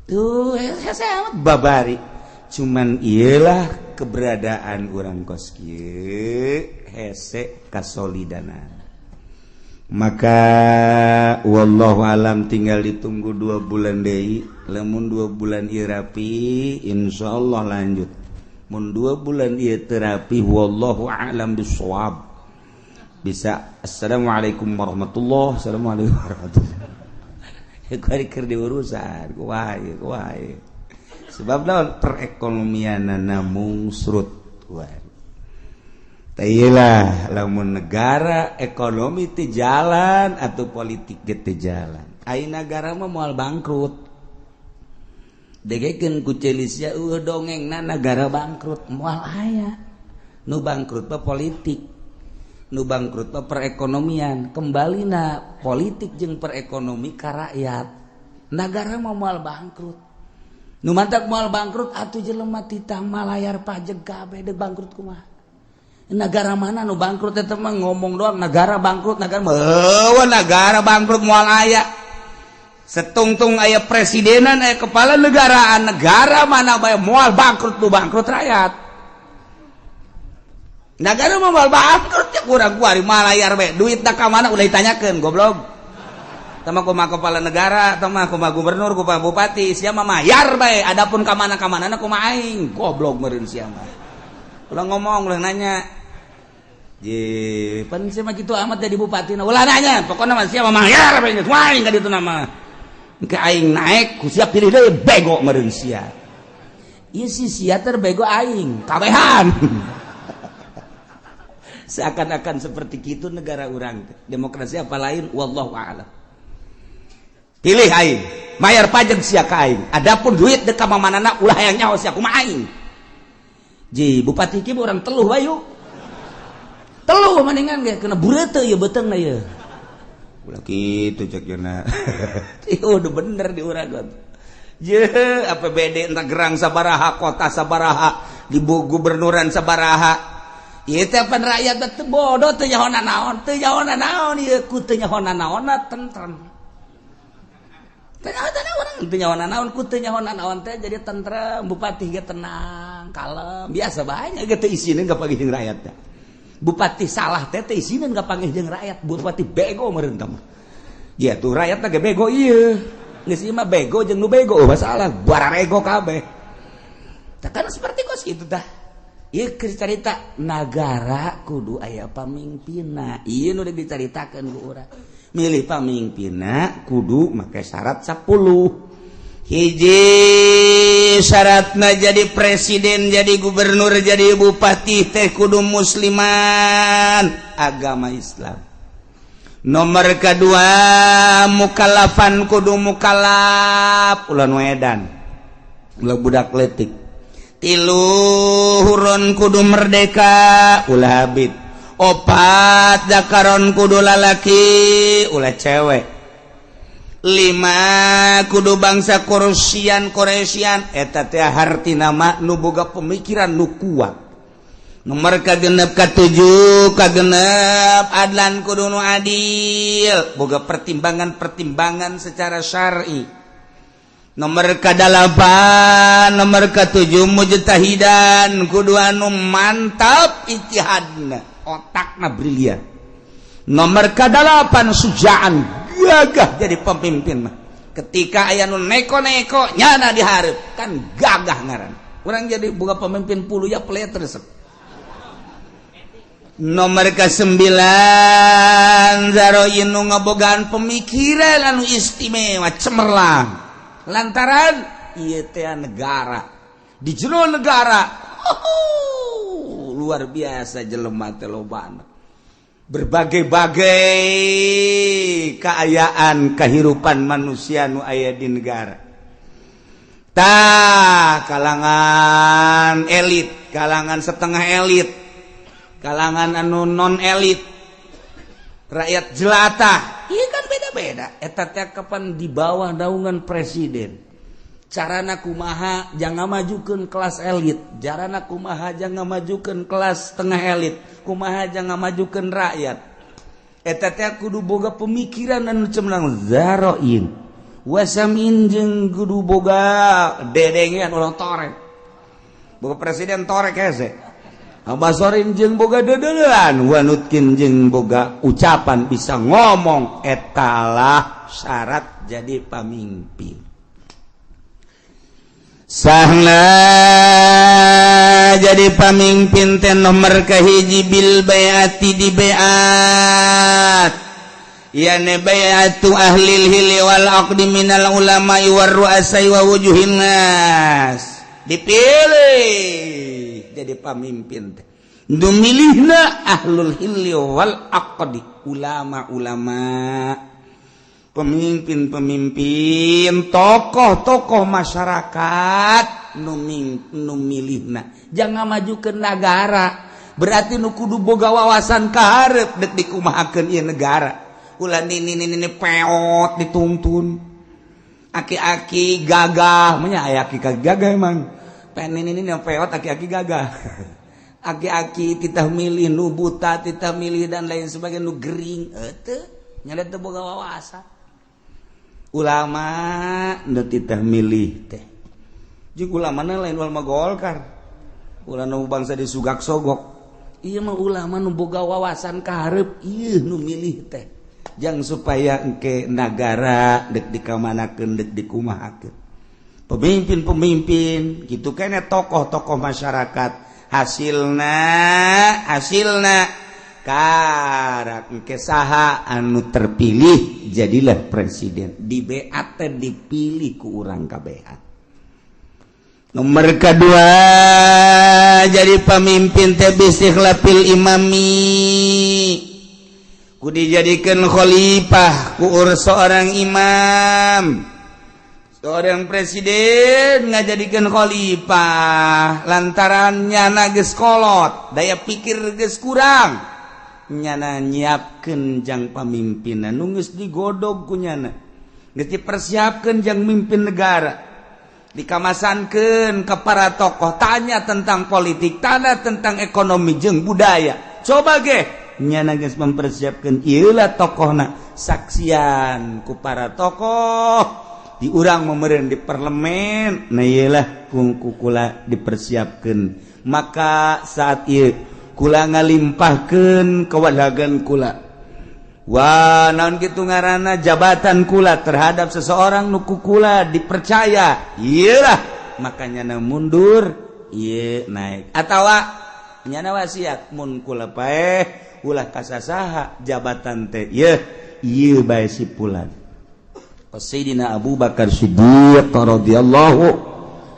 Tuh hese amat babari. Cuman iyalah keberadaan urang kos kieu hese kasolidanan. Maka wallahu alam tinggal ditunggu 2 bulan deui. Lamun 2 bulan ieu rapi insyaallah lanjut. Mun 2 bulan ieu teu rapi wallahu a'lam bissawab. Bisa assalamualaikum warahmatullahi assalamualaikum warahmatullahi. Kuari keur diurusan kuwae. Sebab naon perekonomianna mungsrut kuari. Tailah lamun negara ekonomi teu jalan atau politik ge teu jalan. Ai negara mah moal bangkrut. Degekeun ku Celisya dongengna negara bangkrut moal aya. Nu bangkrut mah politik. Nu bangkrut mah perekonomian. Kembalina politik jeung perekonomi ka rakyat. Negara mah moal bangkrut. Nu mantap moal bangkrut atuh jelema titang malayar pajeg kabeh deuk bangkrut kumaha. Negara mana nu bangkrut eta mah ngomong doang negara bangkrut negara bangkrut moal aya setungtung aya presidenan aya kepala negaraan negara mana bae moal bangkrut nu bangkrut rakyat negara mah moal bangkrut ya kurang kuari malayar bae duit da ka mana udah ditanyakeun goblok tama kumaha kepala negara tama kumaha gubernur kumaha bupati sia mah mayar bae adapun ka mana-na kumaha aing goblok meureun sia mah ulah ngomong ulah nanya pan sia mah kitu amat jadi bupati na ulah nanya pokona mah sia mah mayar bae geus wae ka ditu nama engke aing naik ku sia pilih deui bego meureun sia ieu si sia teh bego aing kabehan seakan-akan seperti kitu negara urang demokrasi apa lain wallahu a'lam pilih aing mayar pajak sia ka aing adapun duit deuk ka mamanana ulah hayang nyaho sia kumaha aing ji bupati kieu urang teluh wae yuk teluh mendingan ge kena bureuteu ieu beteungna ieu ulah kitu cek yeuna ieu udah bener di urang je APBD entah gerang sabaraha kota sabaraha di gubernuran sabaraha ieu teh pan rakyat teh bodoh teu nyahoana naon ieu ku teu nyahoana naonna tentrem teu nyahoana naon ku teu nyahoana naon teh jadi tentrem bupati ge tenang kalem biasa bae ge teu isieun ka pagih jeung rakyat teh bupati salah teh isieun ka pagih jeung rakyat bupati bego meureun tah ya tuh rakyat teh bego ieu geus ieu mah bego jeung nu bego masalah bararego kabeh tah kan seperti kos kitu tah ieu keur carita nagara kudu aya pamimpinna ieu nu dicaritakeun ku urang milih pamimpinna kudu make syarat 10 hiji syaratna jadi presiden jadi gubernur jadi bupati teh kudu musliman agama Islam Nomor kedua mukallafan kudu mukallaf ulah edan ulah budak letik. Tilu huron kudu merdeka ulah abid. Opat zakaron kudu lalaki ulah cewek. 5 kudu bangsa Koresian eta teh hartina mah nu boga pemikiran nu kuat. Nomor kagenep ka-7 kagenep adlan kudu nu adil boga pertimbangan secara syar'i. Nomor ka-8 nomor ka-7 mujtahidan kudu anu mantap ijtihadna otakna brilian. Nomor ka-8 sujaan gagah jadi pemimpin mah ketika aya nu neko-neko nyana dihareup kan gagah ngaran urang jadi boga pemimpin puluh ya pelet resep. Nomor ka-9 zaroin nu ngabogaan pemikiran anu istimewa cemerlang lantaran ieu teh negara di jero negara luar biasa jelema teh lobana berbagai-bagai keayaan kehidupan manusia nu aya di negara. Kalangan elit, kalangan setengah elit, kalangan anu non elit, rakyat jelata, iya kan beda-beda. Eta teh kapan di bawah naungan presiden. Carana kumaha jangan majukeun kelas elit, carana kumaha jangan majukeun kelas tengah elit, kumaha jangan majukeun rakyat. Eta teh kudu boga pemikiran anu cemerlang zaroin. Wasamin jeung kudu boga dedengean ulah torek. Boga presiden torek hese. Abasorin jeung boga dedelan, wanutkin jeung boga ucapan bisa ngomong etalah syarat jadi pamimpin. Sahna jadi pamimpin teh nomor kahiji bil baiati di baiat ya ne baiatu ahlil hili wal aqdi minal ulama war ru'asai wa wujuhin nas dipilih jadi pamimpin teh dumilihna ahlul hili wal aqdi ulama-ulama pemimpin-pemimpin, tokoh-tokoh masyarakat nu milihna. Jangan maju ke negara. Berarti nu kudu boga wawasan kaharep dek dikumahakeun ieu negara. Ulah ini peot dituntun. Aki-aki gagah, nya aya aki gagah emang. Pen ini peot aki-aki gagah. Aki-aki titah milih nu buta, titah milih dan lain sebagainya nu gering. Teu nya teu boga wawasan. Ulama nu titah milih teh jeung ulamana lain ulama Golkar ulama bangsa di sugak sogok ieu mah ulama nu boga wawasan kaharep ieu nu milih teh jang supaya engke nagara dek dikamanakeun dek dikumahakeun pemimpin kitu kene tokoh-tokoh masyarakat hasilna karak engke saha anu terpilih jadilah presiden di beat dipilih ku urang kabehan. Nomor kedua jadi pemimpin teh bistikhlafil imami kudu dijadikeun khalifah ku seorang imam. Seorang presiden ngajadikeun khalifah lantaran nyana geus kolot daya pikir geus kurang nyana nyiapkeun jang pamimpinna nu geus digodog ku nyana geus dipersiapkeun jang mimpin negara dikamasankeun ka para tokoh tanya tentang politik tanya tentang ekonomi jeung budaya coba ge nyana geus mempersiapkeun ieu lah tokohna saksian ku para tokoh di urang memereun di parlemen nah ieu lah kula dipersiapkeun maka saat ieu kula ngalimpahkeun kewadagan kula wah naon kitu ngaranna jabatan kula terhadap seseorang nu ku kula dipercaya iyalah makanya na mundur ieu naik atawa nyana wasiat mun kula paeh ulah kasasaha jabatan teh ieu bae sipulan Sayyidina Abu Bakar Siddiq radhiyallahu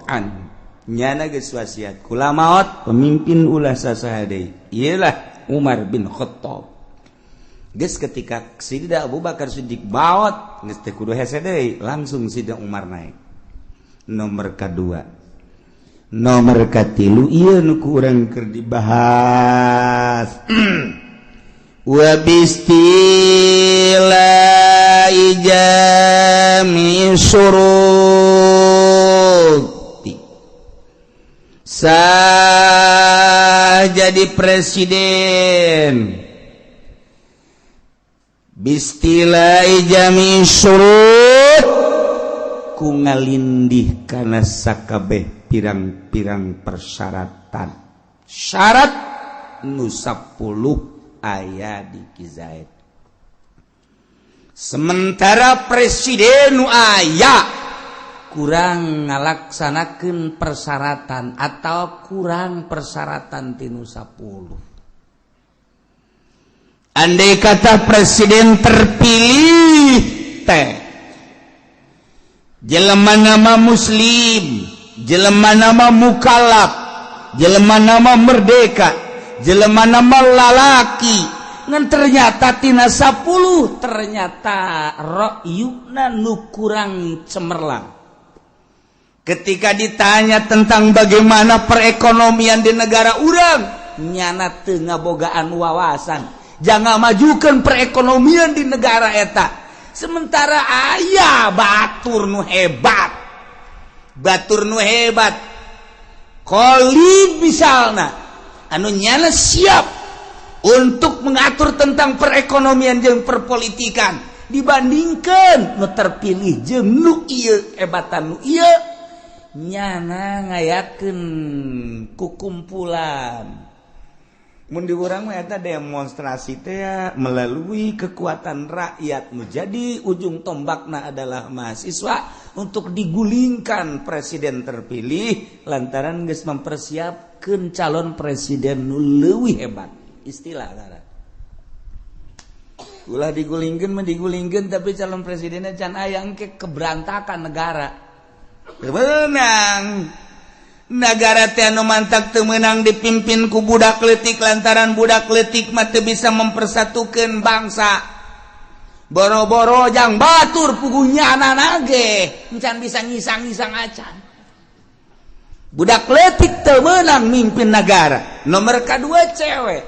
anhu nyana geus wasiat kula maot pemimpin ulah sasaha deui ialah Umar bin Khattab geus ketika Sidina Abu Bakar Siddiq baot geus teu kudu hese deui langsung Sidina Umar naik nomor kedua nomor katilu ieu nu ku urang keur dibahas wa bistila'i jami syuruti sah jadi presiden bistila'i jami syurut ku ngalindih kana sakabeh pirang-pirang persyaratan syarat nu 10 aya di Kizaid sementara presiden nu aya kurang ngalaksanakeun persyaratan atau kurang persyaratan tinu 10 andai kata presiden terpilih teh jelema nama muslim jelema nama mukallaf jelema nama merdeka jelema nama lalaki ngan ternyata tina 10 ternyata ra'yuna nu kurang cemerlang ketika ditanya tentang bagaimana perekonomian di negara urang nyana teu ngabogaan wawasan jangan majukan perekonomian di negara eta sementara aya batur nu hebat Khalid misalna anu nyana siap untuk mengatur tentang perekonomian jeung perpolitikan dibandingkan nu terpilih jeung nu ieu hebatan nu ieu nyana ngayakeun kukumpulan mun di urang mah eta demonstrasi teh melalui kekuatan rakyat menjadi ujung tombakna adalah mahasiswa untuk digulingkan presiden terpilih lantaran geus mempersiapkeun calon presiden nu leuwih hebat istilah gara ulah digulingkeun mah digulingkeun tapi calon presidennya can aya engke keberantakan negara menang negara teh anu mantak teu meunang dipimpin ku budak leutik lantaran budak leutik mah teu bisa mempersatukeun bangsa boro-boro jang batur pugunyana ge encan bisa ngisang-ngisang acan budak leutik teu meunang mimpin negara nomor kadua cewek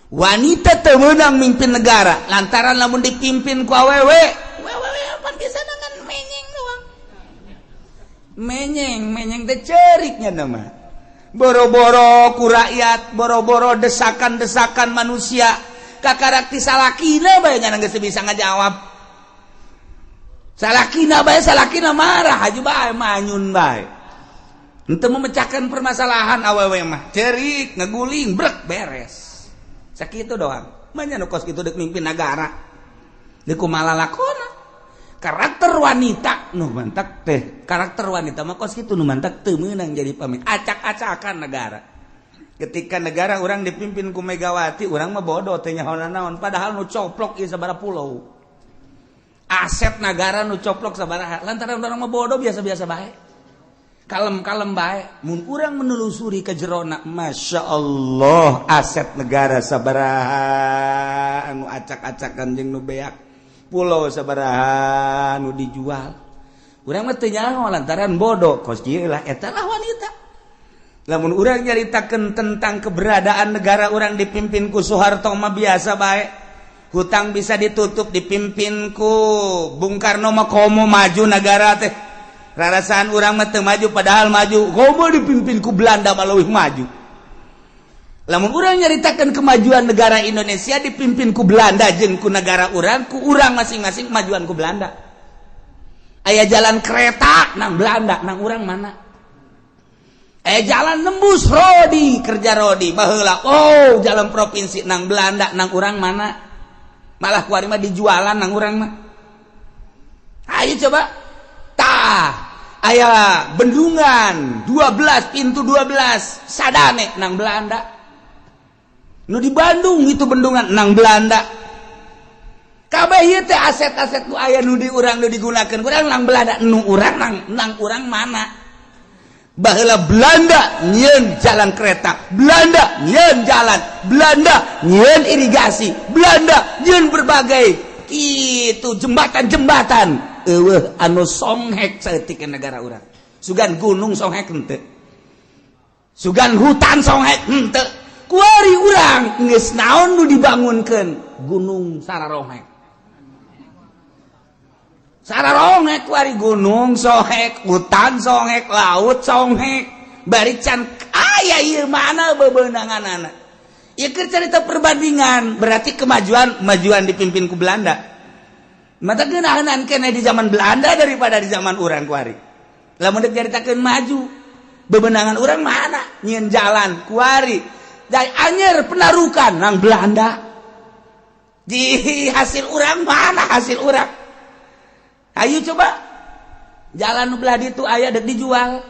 wanita teu meunang mimpin negara lantaran lamun dipimpin ku awewe pan bisa dengan menyeng doang menyeng teh ceriknya nama boro-boro ku rakyat boro-boro desakan-desakan manusia kakarakti salakina bae nya geus bisa ngajawab salakina marah haju bae manyun bae henteu memecahkan permasalahan awewe mah cerik ngaguling brek beres sakitu doang manya nu kos kitu deuk mimpin negara deuk kumaha lakona karakter wanita nu mantak teh karakter wanita mah kos kitu nu mantak teu meunang jadi pamimpin acak-acakan negara ketika negara orang dipimpin ku Megawati orang mah bodoh teh nyaho naon padahal nu coplok ieu sabaraha pulau aset negara nu coplok sabaraha lantaran urang mah bodoh biasa-biasa bae kalem-kalem bae mun urang menelusuri ka jerona masyaallah aset negara sabaraha anu acak-acakan jeung nu beak pulau sabaraha nu dijual urang mah teu nyaho lantaran bodoh kos ieu lah eta lah wanita lamun urang nyaritakeun tentang keberadaan negara urang dipimpin ku Soeharto mah biasa bae hutang bisa ditutup dipimpin ku Bung Karno mah komo maju negara teh rarasaan urang mah teu maju padahal maju komo dipimpin ku Belanda mah leuwih maju lamun urang nyaritakeun kemajuan negara Indonesia dipimpin ku Belanda jeung ku negara urang ku urang masing-masing kemajuan ku Belanda aya jalan kereta nang Belanda nang urang mana jalan nembus Rodi kerja Rodi baheula oh jalan provinsi nang Belanda nang urang mana malah kuari mah dijualan nang urang mah ayo coba tah aya bendungan 12 pintu 12 sadane nang Belanda nu di Bandung itu bendungan nang Belanda kabeh ieu teh aset-aset nu aya nu di urang nu digunakeun urang nang Belanda nu urang nang urang mana baheula Belanda nyieun jalan kereta, Belanda nyieun jalan, Belanda nyieun irigasi, Belanda nyieun berbagai kitu jembatan-jembatan eueuh anu songhek saeutik negara urang. Sugan gunung songhek henteu, sugan hutan songhek henteu, kuari urang geus naon nu dibangunkeun gunung sararongek. Sararongek kuari gunung songhek, hutan songhek, laut songhek, bari can aya ieu mana bebeunanganana. Ieu keur carita perbandingan, berarti kemajuan dipimpin ku Belanda. Mata geunaheun keneh di zaman Belanda daripada di zaman urang kuari. Lamun deuk caritakeun maju, bebenangan urang mana? Nyieun jalan kuari. Dari anyer penarukan nang Belanda. Di hasil urang mana hasil urang? Ayo coba. Jalan nu belah ditu aya deuk dijual.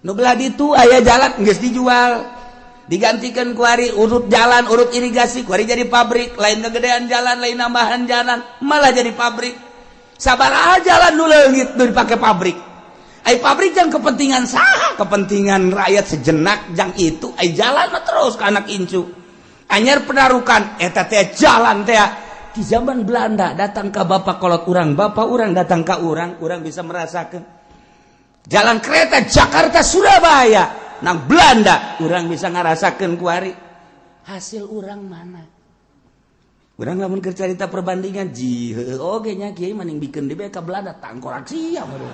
Nu belah ditu aya jalan geus dijual. Digantikeun kuari urut jalan, urut irigasi, kuari jadi pabrik, lain kegedean jalan, lain nambahan jalan, malah jadi pabrik. Sabaraha jalan nu leungit nu dipake pabrik. Ai pabrik jang kepentingan saha? Kepentingan rakyat sejenak jang itu ai jalan terus ke anak incu. Anyar penarukan eta teh jalan teh di zaman Belanda datang ke bapak kolot urang, bapak urang datang ke urang bisa merasakan jalan kereta Jakarta Surabaya nang Belanda, urang bisa ngarasakeun kuari hasil urang mana. Urang lamun keur carita perbandingan ji oge nya kieu maning bikeun di ka Belanda tangkorak sia baru.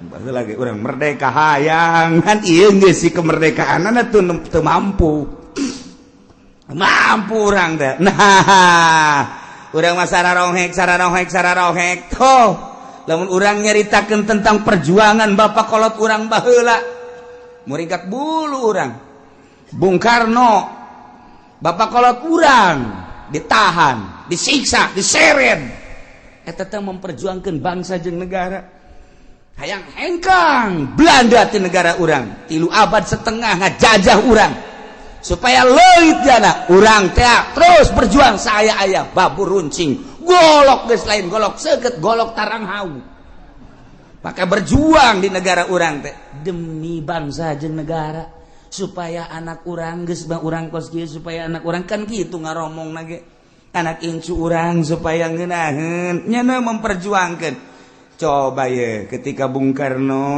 Baheula lagi urang merdeka hayang kan ieu geus si kemerdekaanna teu mampu. Mampu orang teh. Nah, urang mah sararongek. Toh, lamun urang nyaritakeun tentang perjuangan Bapak kolot urang baheula. Muringkak bulu urang. Bung Karno, Bapak kolot urang ditahan, disiksa, diseret. Eta teh memperjuangkeun bangsa jeung negara. Hayang hengkang Belanda ti negara urang. 3 abad setengah ngajajah urang. Supaya leuit jana urang teh terus berjuang saya aya babur runcing golok geus lain golok seukeut golok tarang hau pakai berjuang di negara urang teh demi bangsa jeung negara supaya anak urang geus bang urang kos kieu supaya anak urang kan kitu ngaromongna ge anak incu urang supaya ngeunaheun nya memperjuangkeun. Coba ya ketika Bung Karno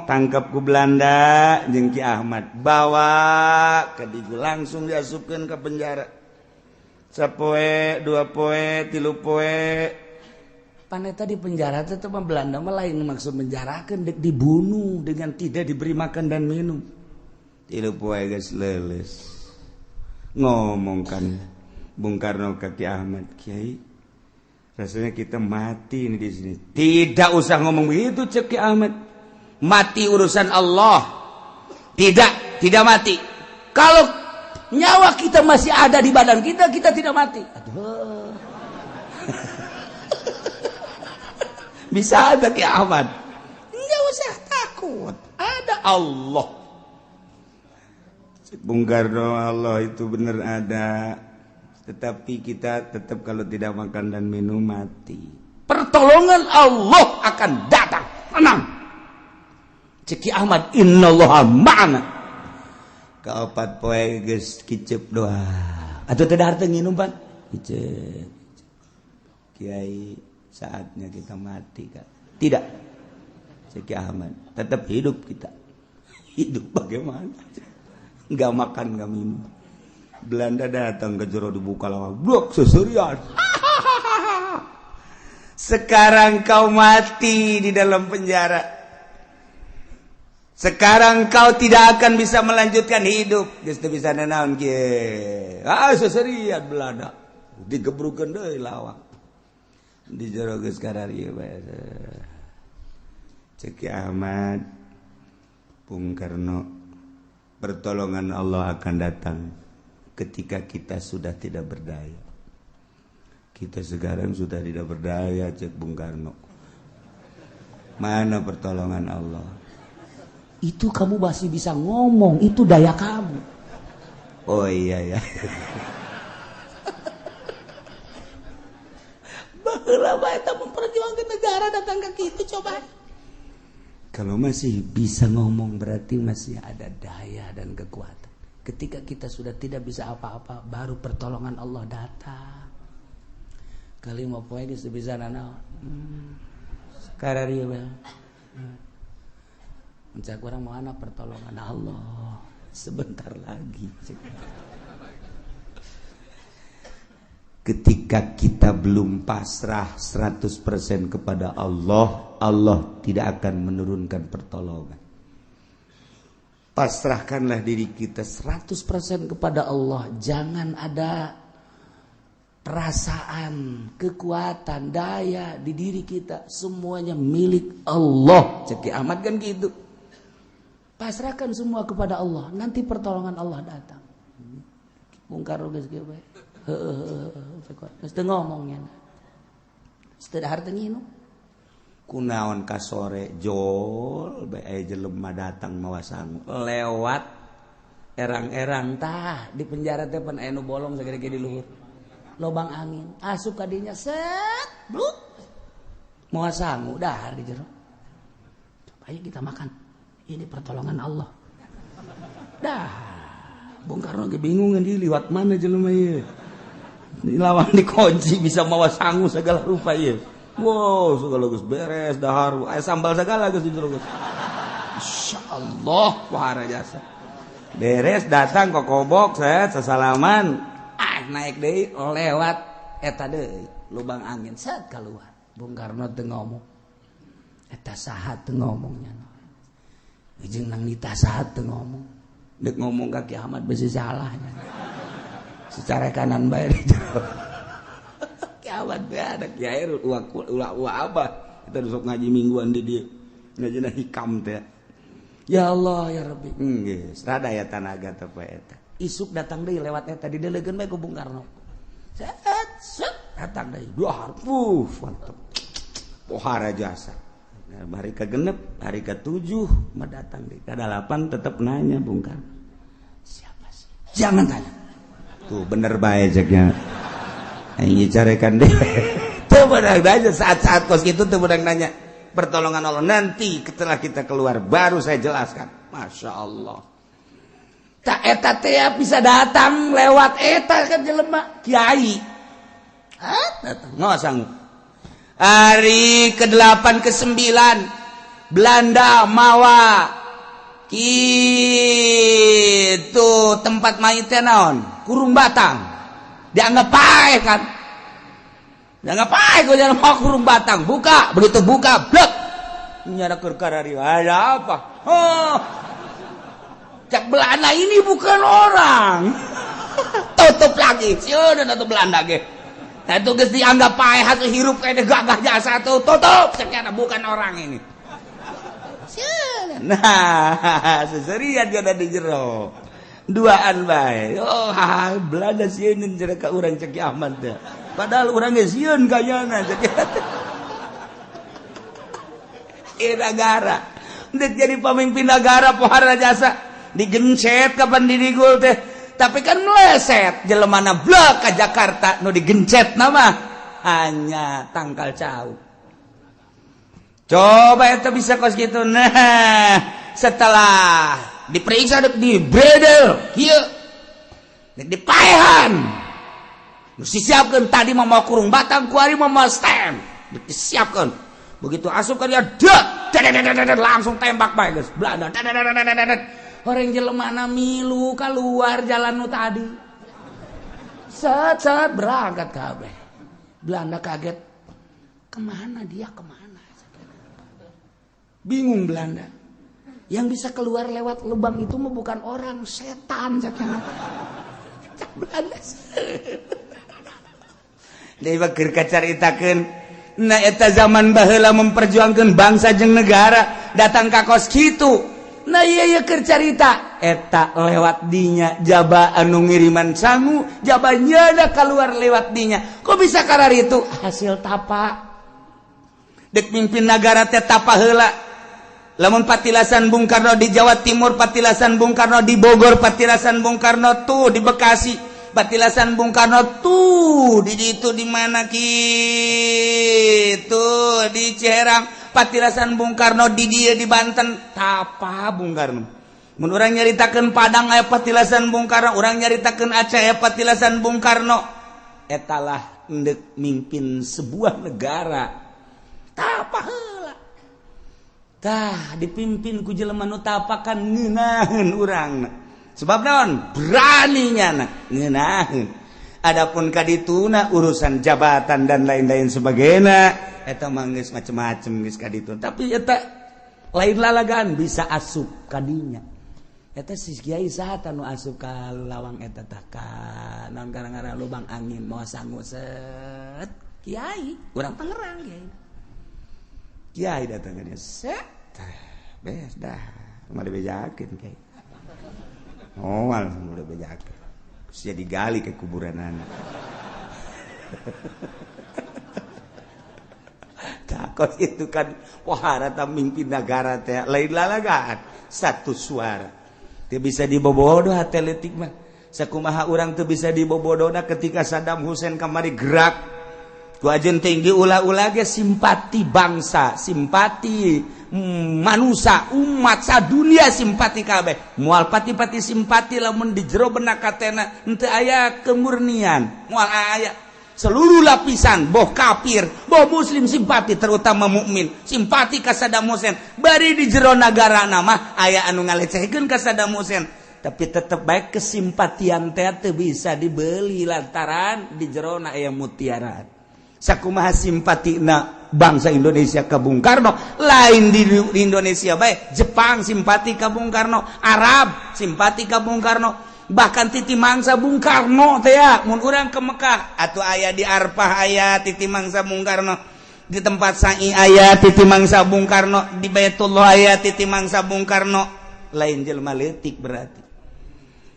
tangkap ku Belanda jeung Ki Ahmad bawa ke digu langsung diasupkeun ke penjara. Sapoe, 2 poe, 3 poe. Paneta di penjara teh mah Belanda mah lain maksud menjarakeun dek dibunuh dengan tidak diberi makan dan minum. 3 poe geus leuleus. Ngomongkan Bung Karno ke Ki Ahmad, Kiai rasanya kita mati ini di sini. Tidak usah ngomong begitu cek Ki Ahmad. Mati urusan Allah. Tidak mati. Kalau nyawa kita masih ada di badan kita, kita tidak mati. Aduh. Bisa ada Ki Ahmad. Enggak usah takut. Ada Allah. Cek Bung Karno, Allah itu benar ada. Tetapi kita tetap kalau tidak makan dan minum mati. Pertolongan Allah akan datang. Tenang. Ceki Ahmad, innallaha ma'ana. Kaopat poe geus kicep doa. Atuh teh dahar teu nginum pan? Kicep. Kiai, saatnya kita mati kan? Tidak. Ceki Ahmad, tetap hidup kita. Hidup bagaimana? Enggak makan, enggak minum. Belanda datang ke jero dibuka lawang blok seserian. Sekarang kau mati di dalam penjara. Sekarang kau tidak akan bisa melanjutkan hidup. Geus teu bisa nanaon kieu. Seserian Belanda. Digebrukeun deui lawang. Di jero geus kararieu bae. Ceki Ahmad, Bung Karno, pertolongan Allah akan datang ketika kita sudah tidak berdaya. Kita sekarang sudah tidak berdaya, cek Bung Karno. Mana pertolongan Allah? Itu kamu masih bisa ngomong, itu daya kamu. Oh iya ya. Baheula bae eta memperjuangkeun negara datang ke kitu coba. Kalau masih bisa ngomong berarti masih ada daya dan kekuatan. Ketika kita sudah tidak bisa apa-apa, baru pertolongan Allah datang. Kali mau poe geus bisa nanaon. Sekarang ieu mah. Mencak urang mana pertolongan Allah sebentar lagi. Ketika kita belum pasrah 100% kepada Allah, Allah tidak akan menurunkan pertolongan. Pasrahkanlah diri kita 100% kepada Allah. Jangan ada perasaan, kekuatan, daya di diri kita. Semuanya milik Allah. Cek Ahmad kan gitu. Pasrahkan semua kepada Allah. Nanti pertolongan Allah datang. Bongkar geus kieu bae. Geus teu ngomongnya. Teu dahar teu nginu. Kunaon ka sore jol bae aya jelema datang mawa sangu. Lewat erang-erang tah di penjara teh pan aya nu bolong sagede-gede di luhur. Lobang angin, asup ka dinya set, bluk. Mawa sangu dahar di jero. Ayo kita makan. Ini pertolongan Allah. Dah. Bung Karno ge bingung di liwat mana jelema ieu. Lawan dikunci bisa mawa sangu segala rupa ieu. Wow, segala geus beres dahar, aya sambal segala geus di jero geus. Insyaallah wahara jasa. Beres datang kok kobok set sasalaman. Naik deui lewat eta deui lubang angin set keluar. Bung Karno teu ngomong. Eta saha teu ngomongnya. Jeung nang nita saha teu ngomong. Dek ngomong ka Ki Ahmad besi salahnya. Secara kanan bae di jero. Ki Ahmad bae ada kiai ulah abah. Kita sok ngaji mingguan di dieu. Ngajina hikam teh. Ya Allah ya Rabbi. Geus rada aya tanaga teh poe eta. Isuk datang deui lewat eta didelegeun bae ku Bung Karno. Set datang deui. Duhar mantep. Pohara jasa. Hari ke-6, hari ke-7 mah datang deui. Ka-8 tetep nanya Bung Karno. Siapa sih? Jangan tanya. Tuh bener bae ceknya. Aing carekan deh. Teu beudang nanya saat-saat kos kitu teu beudang nanya pertolongan Allah. Nanti setelah kita keluar baru saya jelaskan. Masya Allah. Tak eta teh bisa datang lewat eta kan jelema kiai. Datang ngawas sanggup. Hari ke-8 ke-9 Belanda mawa kitu tempat mayitnya naon Kurung Batang dianggap paeh kan dianggap paeh kok jangan mau Kurung Batang buka begitu buka blek nyana kerkarari ada apa cak Belanda ini bukan orang tutup lagi sieunan atuh Belanda ge. Nah itu geus dianggap paeh atuh hirup kayak gagah jasa tuh tutup sekian bukan orang ini. Nah, seserian dia ada di jero. Duaan bae. Oh, Belanda sieun cenah ka urang cek Ahmad teh. Padahal urang ge sieun kayana cek. Negara. Dek jadi pemimpin negara pohara jasa digencet kapan didigul teh. Tapi kan meleset jelemana blok ke Jakarta nu digencet nama hanya tangkal cau. Coba itu bisa kos gitu. Nah, setelah diperiksa dek di bredel, kieu. Dek dipaehan. Nu disiapkeun tadi mah mau Kurung Batang, kuari mah mau stem. Dek disiapkeun. Begitu asup ka dia langsung tembak bae geus. Belanda. Orang jelemana milu keluar jalan nu tadi. Set berangkat kabeh. Belanda kaget. Kemana dia kemana? Bingung Belanda. Yang bisa keluar lewat lubang itu mah bukan orang, setan caknya. Belanda. Deui keur kacaritakeun. Nah eta zaman baheula memperjuangkeun bangsa jeung negara datang ka kos kitu. Nah iya keur carita eta lewat dinya jaba anu ngiriman sangu jabanya ada keluar lewat dinya kok bisa karari itu hasil tapa dek mimpin negara teh tapa heula lamun patilasan Bung Karno di Jawa Timur patilasan Bung Karno di Bogor patilasan Bung Karno tuh di Bekasi patilasan Bung Karno tuh di itu di mana kitu di Ciherang patilasan Bung Karno di dia di Banten tapa Bung Karno. Mun urang nyaritakeun Padang aya patilasan Bung Karno, urang nyaritakeun Aceh aya patilasan Bung Karno. Etalah endek mimpin sebuah negara. Tapa heula. Tah dipimpin ku jelema nu tapakan ngeunaheun urangna. Sebab naon? Beraninya na ngeunaheun. Adapun kadituna urusan jabatan dan lain-lain sebagainya eta mah geus macem-macem geus kaditu. Tapi eta lain lalagaan bisa asup kadinya. Eta si kiai saha nu asup ka lawang eta tah ka naon garang-garang lubang angin moal sangu set kiai urang Tangerang kiai datang ka dia set beres dah mah dibejakeun kiai moal mah dibejakeun sia digali ke kuburanana takut itu kan pohara mimpin negara teh lain lalagaan satu suara teu bisa dibobodoh atletik mah sakumaha urang teu bisa dibobodona ketika Saddam Hussein kamari gerak ku ajeun tinggi ulah-ulah ge simpati bangsa simpati manusia umat sadunia simpati kabeh moal pati-pati simpati lamun di jero benak katena henteu aya kemurnian moal aya seluruh lapisan boh kafir boh muslim simpati terutama mukmin simpati ka Saddam Hussein bari di jero nagara mah aya anu ngalecehkeun ka Saddam Hussein tapi tetep bae kesimpatian teh teu bisa dibeli lantaran di jero na aya mutiara sakumaha simpatina bangsa Indonesia ka Bung Karno lain di Indonesia bae Jepang simpati ka Bung Karno Arab simpati ka Bung Karno bahkan titi mangsa Bung Karno teh ya mun urang ke Mekah atuh aya di Arfah aya titi mangsa Bung Karno di tempat Sa'i aya titi mangsa Bung Karno di Baitullah aya titi mangsa Bung Karno lain jelema leutik berarti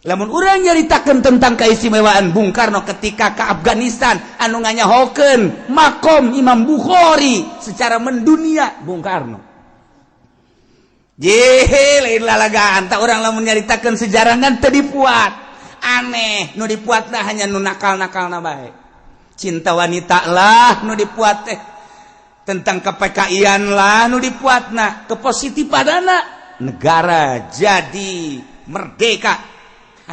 lamun urang nyaritakeun tentang keistimewaan Bung Karno ketika ke Afghanistan anu nganyahokeun makom Imam Bukhari secara mendunia Bung Karno jehe lain lalagaan tak orang lamun nyaritakeun sejarah kan teu dipuat aneh nu dipuatna hanya nu nakal-nakalna bae cinta wanita lah nu dipuat teh tentang KPKI-an lah nu dipuatna kepositifadana negara jadi merdeka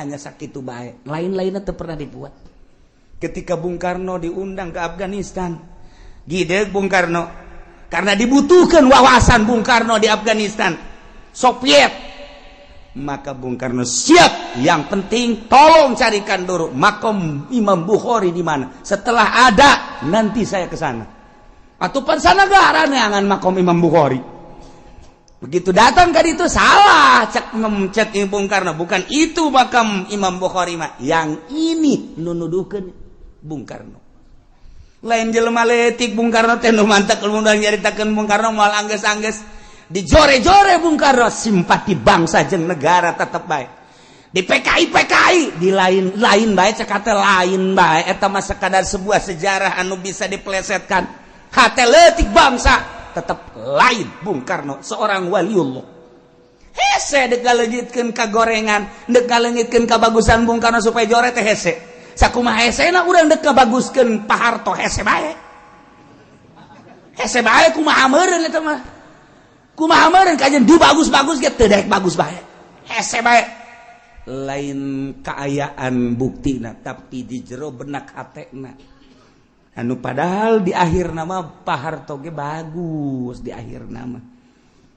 hanya sakitu bae lain-lainna teu pernah dibuat ketika Bung Karno diundang ke Afghanistan gideg Bung Karno karena dibutuhkan wawasan Bung Karno di Afghanistan Soviet maka Bung Karno siap yang penting tolong carikan dulu makom Imam Bukhari di mana setelah ada nanti saya ke sana atupan sanagara neangan makom Imam Bukhari begitu datang kan itu salah cek Bung Karno bukan itu makam Imam Bukhari mah yang ini nunuduhkeun Bung Karno lain jelema leutik Bung Karno teh nu mantak mun nyaritakeun Bung Karno moal anggeus-anggeus dijore-jore Bung Karno simpati bangsa jeung negara tetep bae di PKI di lain bae cek ate lain bae eta mah sekadar sebuah sejarah anu bisa diplesetkan hate leutik bangsa tetap lain Bung Karno seorang waliullah hese dek ngaleungitkeun ka gorengan dek ngaleungitkeun ka bagusan Bung Karno supaya jore teh hese sakumaha hesena urang dek ngabaguskeun Pak Harto hese bae kumaha meureun eta mah kumaha meureun kajen dibagus-bagus ge teu daek bagus bae hese bae lain kaayaan buktina tapi di jero benak hatena anu padahal di akhir nama Pak Harto ge bagus di akhir nama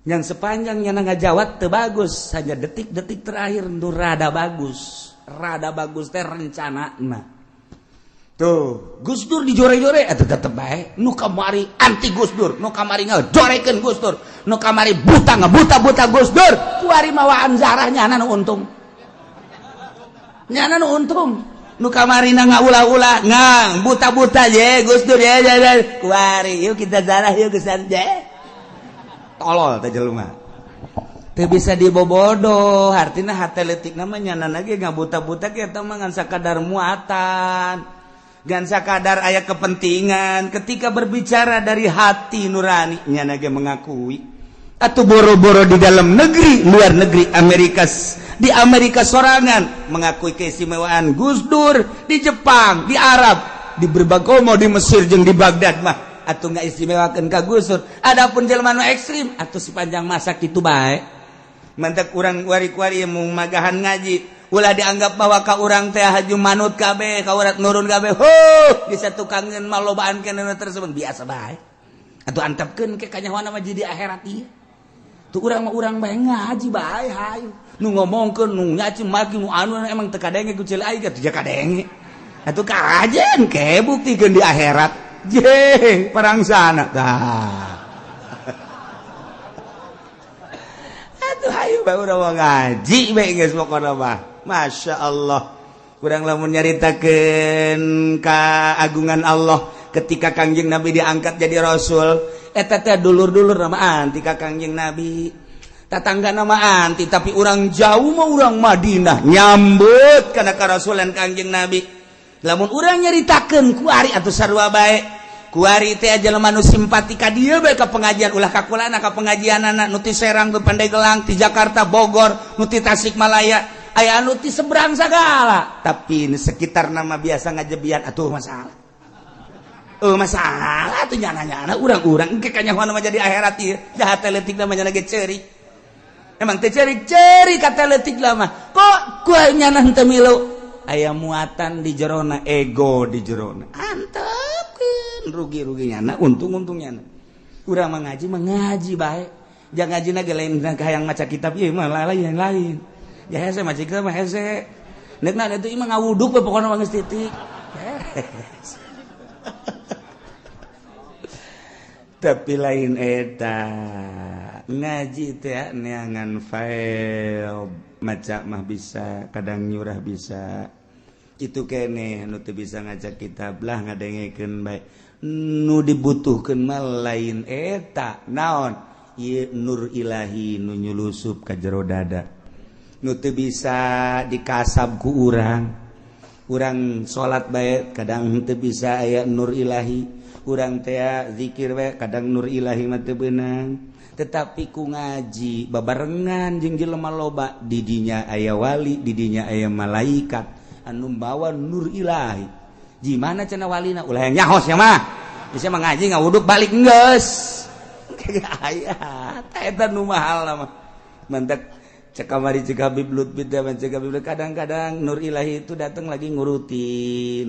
yang sepanjangnya ngajawab teu bagus hanya detik-detik terakhir nu rada bagus teh rencanana tuh Gus Dur dijore-jore eta tetep bae nu kamari anti Gus Dur nu kamari ngajorekeun Gus Dur nu kamari buta Gus Dur kuari mawaan zarahnya nu untung nyana nu untung nu kamarina ngaulah-ulah ngang buta-buta je Gus Dur ya kuari yuk kita zarah yuk kesan je tolol teh jelema teu bisa dibobodoh artina hate leutik namanya nana ge ngabuta-buta ge eta mah ngan sakadar muatan ngan sakadar aya kepentingan ketika berbicara dari hati nurani nyana ge mengakui atau boro-boro di dalam negeri luar negeri di Amerika sorangan mengakui keistimewaan Gus Dur di Jepang di Arab di berbagai di Mesir jeung di Baghdad mah atuh nggak istimewakeun ka Gusur. Adapun jelema nu ekstrim atuh sepanjang masa kitu bae. Mantek urang wari-wari mung magahan ngaji, ulah dianggap bahwa ka urang teh haju manut kabeh, ka urat nurun kabeh. Bisa tukangeun malobaan kana tersebut biasa bae. Atuh antepkeun ke kanyawana mah jadi akhirat ieu. Tuh urang mah urang bae ngaji bae hayu. Nu ngomongkeun nu nyaci maki nu anu emang teu kadenge ku ceuleuh aing teh kadenge. Atuh kajen ke buktikeun di akhirat. Je, perang sana tah. Atuh hayu bae urang ngaji bae geus pokona mah. Masya Allah. Kurang lamun nyaritakeun kaagungan Allah ketika Kangjeng Nabi diangkat jadi Rasul. Eta teh dulur-dulur nama anti ka Kangjeng Nabi. Tatangga nama anti tapi orang jauh mah orang Madinah nyambut kana karasulan Kangjeng Nabi. Lamun urang nyaritakeun ku ari atuh sarua bae. Ku ari teh jelema nu simpati ka dieu bae ka pengajian ulah ka kulana ka pengajianana nu ti Serang tu Pandeglang ti Jakarta Bogor nu ti Tasikmalaya. Aya anu ti seberang sagala, tapi di sekitar nama biasa ngajebian atuh masalah. Masalah tuh nyana-nyana urang-urang engke kanyahoan mah jadi akhirat ieu. Jahat teletik namanya lagi ceurik. Emang teh ceurik-ceurik ka teletik lah mah. Kok ku nyana henteu milu? Aya muatan di jerona ego di jerona. Antepkeun rugi-rugi nyana, untung-untung nyana. Urang mah ngaji bae. Jangan ngajina ge lain hayang maca kitab ieu mah lain. Ya hese mah cik mah hese. Neukna itu imah ngawuduk we pokona mah geus titik. Tapi lain eta ngaji teh neangan file maca mah bisa, kadang nyurah bisa. Itu keneh nu teu bisa ngaca kitab lah ngadengekeun bae. Nu dibutuhkeun mah lain eta. Naon? Ieu nur ilahi nu nyulusup ka jero dada. Nu teu bisa dikasab ku urang salat bae kadang teu bisa aya nur ilahi, urang teh zikir bae kadang nur ilahi mah teu beunang. Tetapi ku ngaji babarengan jeung jelema loba di dinya aya wali, di dinya aya malaikat anu bawa nur ilahi. Gimana cenah walina ulah yang nyahos ya mah bisa mah ngaji ngawuduk balik geus aya eta nu mahal mah mantep. Cek kamari cek Habib Lutfi kadang-kadang Nur Ilahi itu datang lagi ngurutin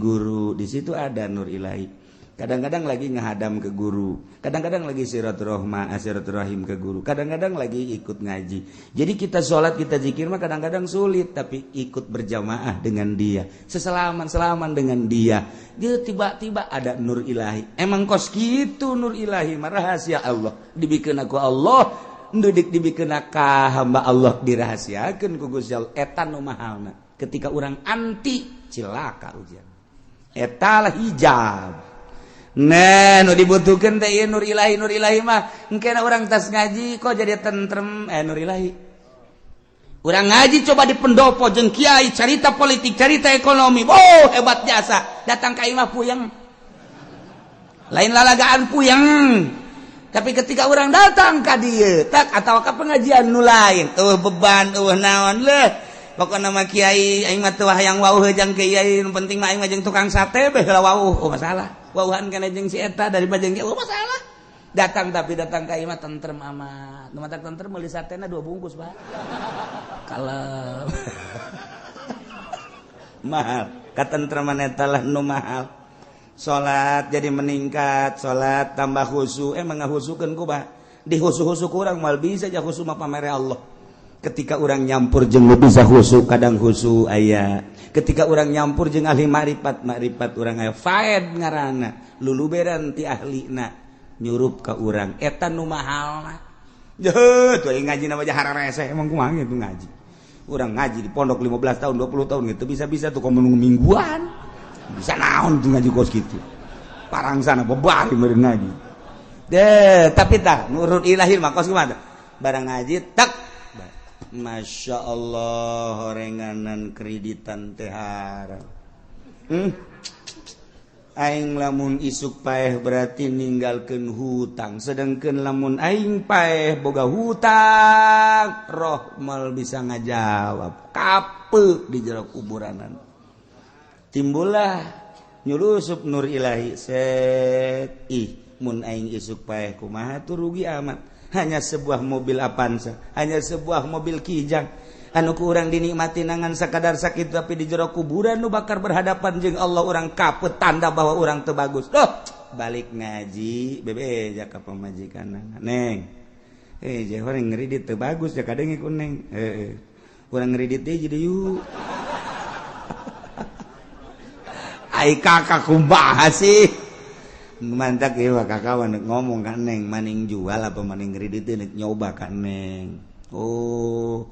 guru. Di situ ada Nur Ilahi. Kadang-kadang lagi ngehadam ke guru. Kadang-kadang lagi silaturahim ke guru. Kadang-kadang lagi ikut ngaji. Jadi kita sholat, kita zikir mah kadang-kadang sulit, tapi ikut berjamaah dengan dia. Seselaman-selaman dengan dia. Dia tiba-tiba ada Nur Ilahi. Emang kos gitu Nur Ilahi, mah rahasia Allah. Dibikin aku Allah. Ndudik dibikeun ka hamba Allah dirahasiakeun ku Gusti Allah eta nu mahalna. Ketika orang anti cilaka ujian. Eta lah hijab. Nah, nu dibutuhkeun teh ieu nur ilahi mah engkena urang tas ngaji kok jadi tentrem nur ilahi. Urang ngaji coba di pendopo jeung kiai carita politik, carita ekonomi. Oh, hebat jasa. Datang ka imah puyeng. Lain lalagaan puyeng. Tapi ketika orang datang ka dieu tak atawa ka pengajian nu lain beban naon leh pokona mah kiai aing mah teu hayang wauh jeung kiai nu penting mah aing mah jeung tukang sate beh lah wauh masalah wauhan kana jeung si eta daripada jeung kiai masalah datang tapi datang ka imah tentrem amat nu mata tentrem meuli satena 2 bungkus Pak kalem mahal katentreman eta lah nu mahal. Salat jadi meningkat, salat tambah khusyuk. Emang ngahusukeun ku bah. Di khusyuk-khusyuk urang mal bisa aja khusyuk mah pamere Allah. Ketika urang nyampur jeung nu bisa khusyuk kadang khusyuk aya. Ketika urang nyampur jeung ahli makrifat urang aya faed ngaranna. Luluberan ti ahlina nyurup ka urang. Eta nu mahalna. Jeuh tuh ngaji na mah hararese emang kumaha gitu ngaji. Urang ngaji di pondok 15 tahun 20 tahun gitu bisa-bisa tuh komo mingguan. Bisa naon tuh ngaji kos gitu parang sana bebari meureun ngaji tapi tah nurut ilahi mah kos kumaha barang ngaji tak Masya Allah horenganan kreditan teh haram aing lamun isuk paeh berarti ninggalkeun hutang sedengkeun lamun aing paeh boga hutang roh mal bisa ngajawab kapeu di jero kuburanan timbullah nyulusup nur ilahi set mun aing isuk paeh kumaha tuh rugi amat. Hanya sebuah mobil Avanza, hanya sebuah mobil Kijang anu ku urang dinikmati nangan sakadar sakit, tapi di jero kuburan nu bakar berhadapan jeung Allah urang kaput, tanda bahwa urang teu bagus. Doh, balik ngaji bebe ja ka pamajikanna. Neng, jah urang ngridit teu bagus ja kadenge ku Neng. Urang ngridit deui jadi yuk. Ai kakak kumaha sih? Mantak ya kakak ngomong kan Neng, maning jual apa maning kredit nyoba kan Neng. Oh,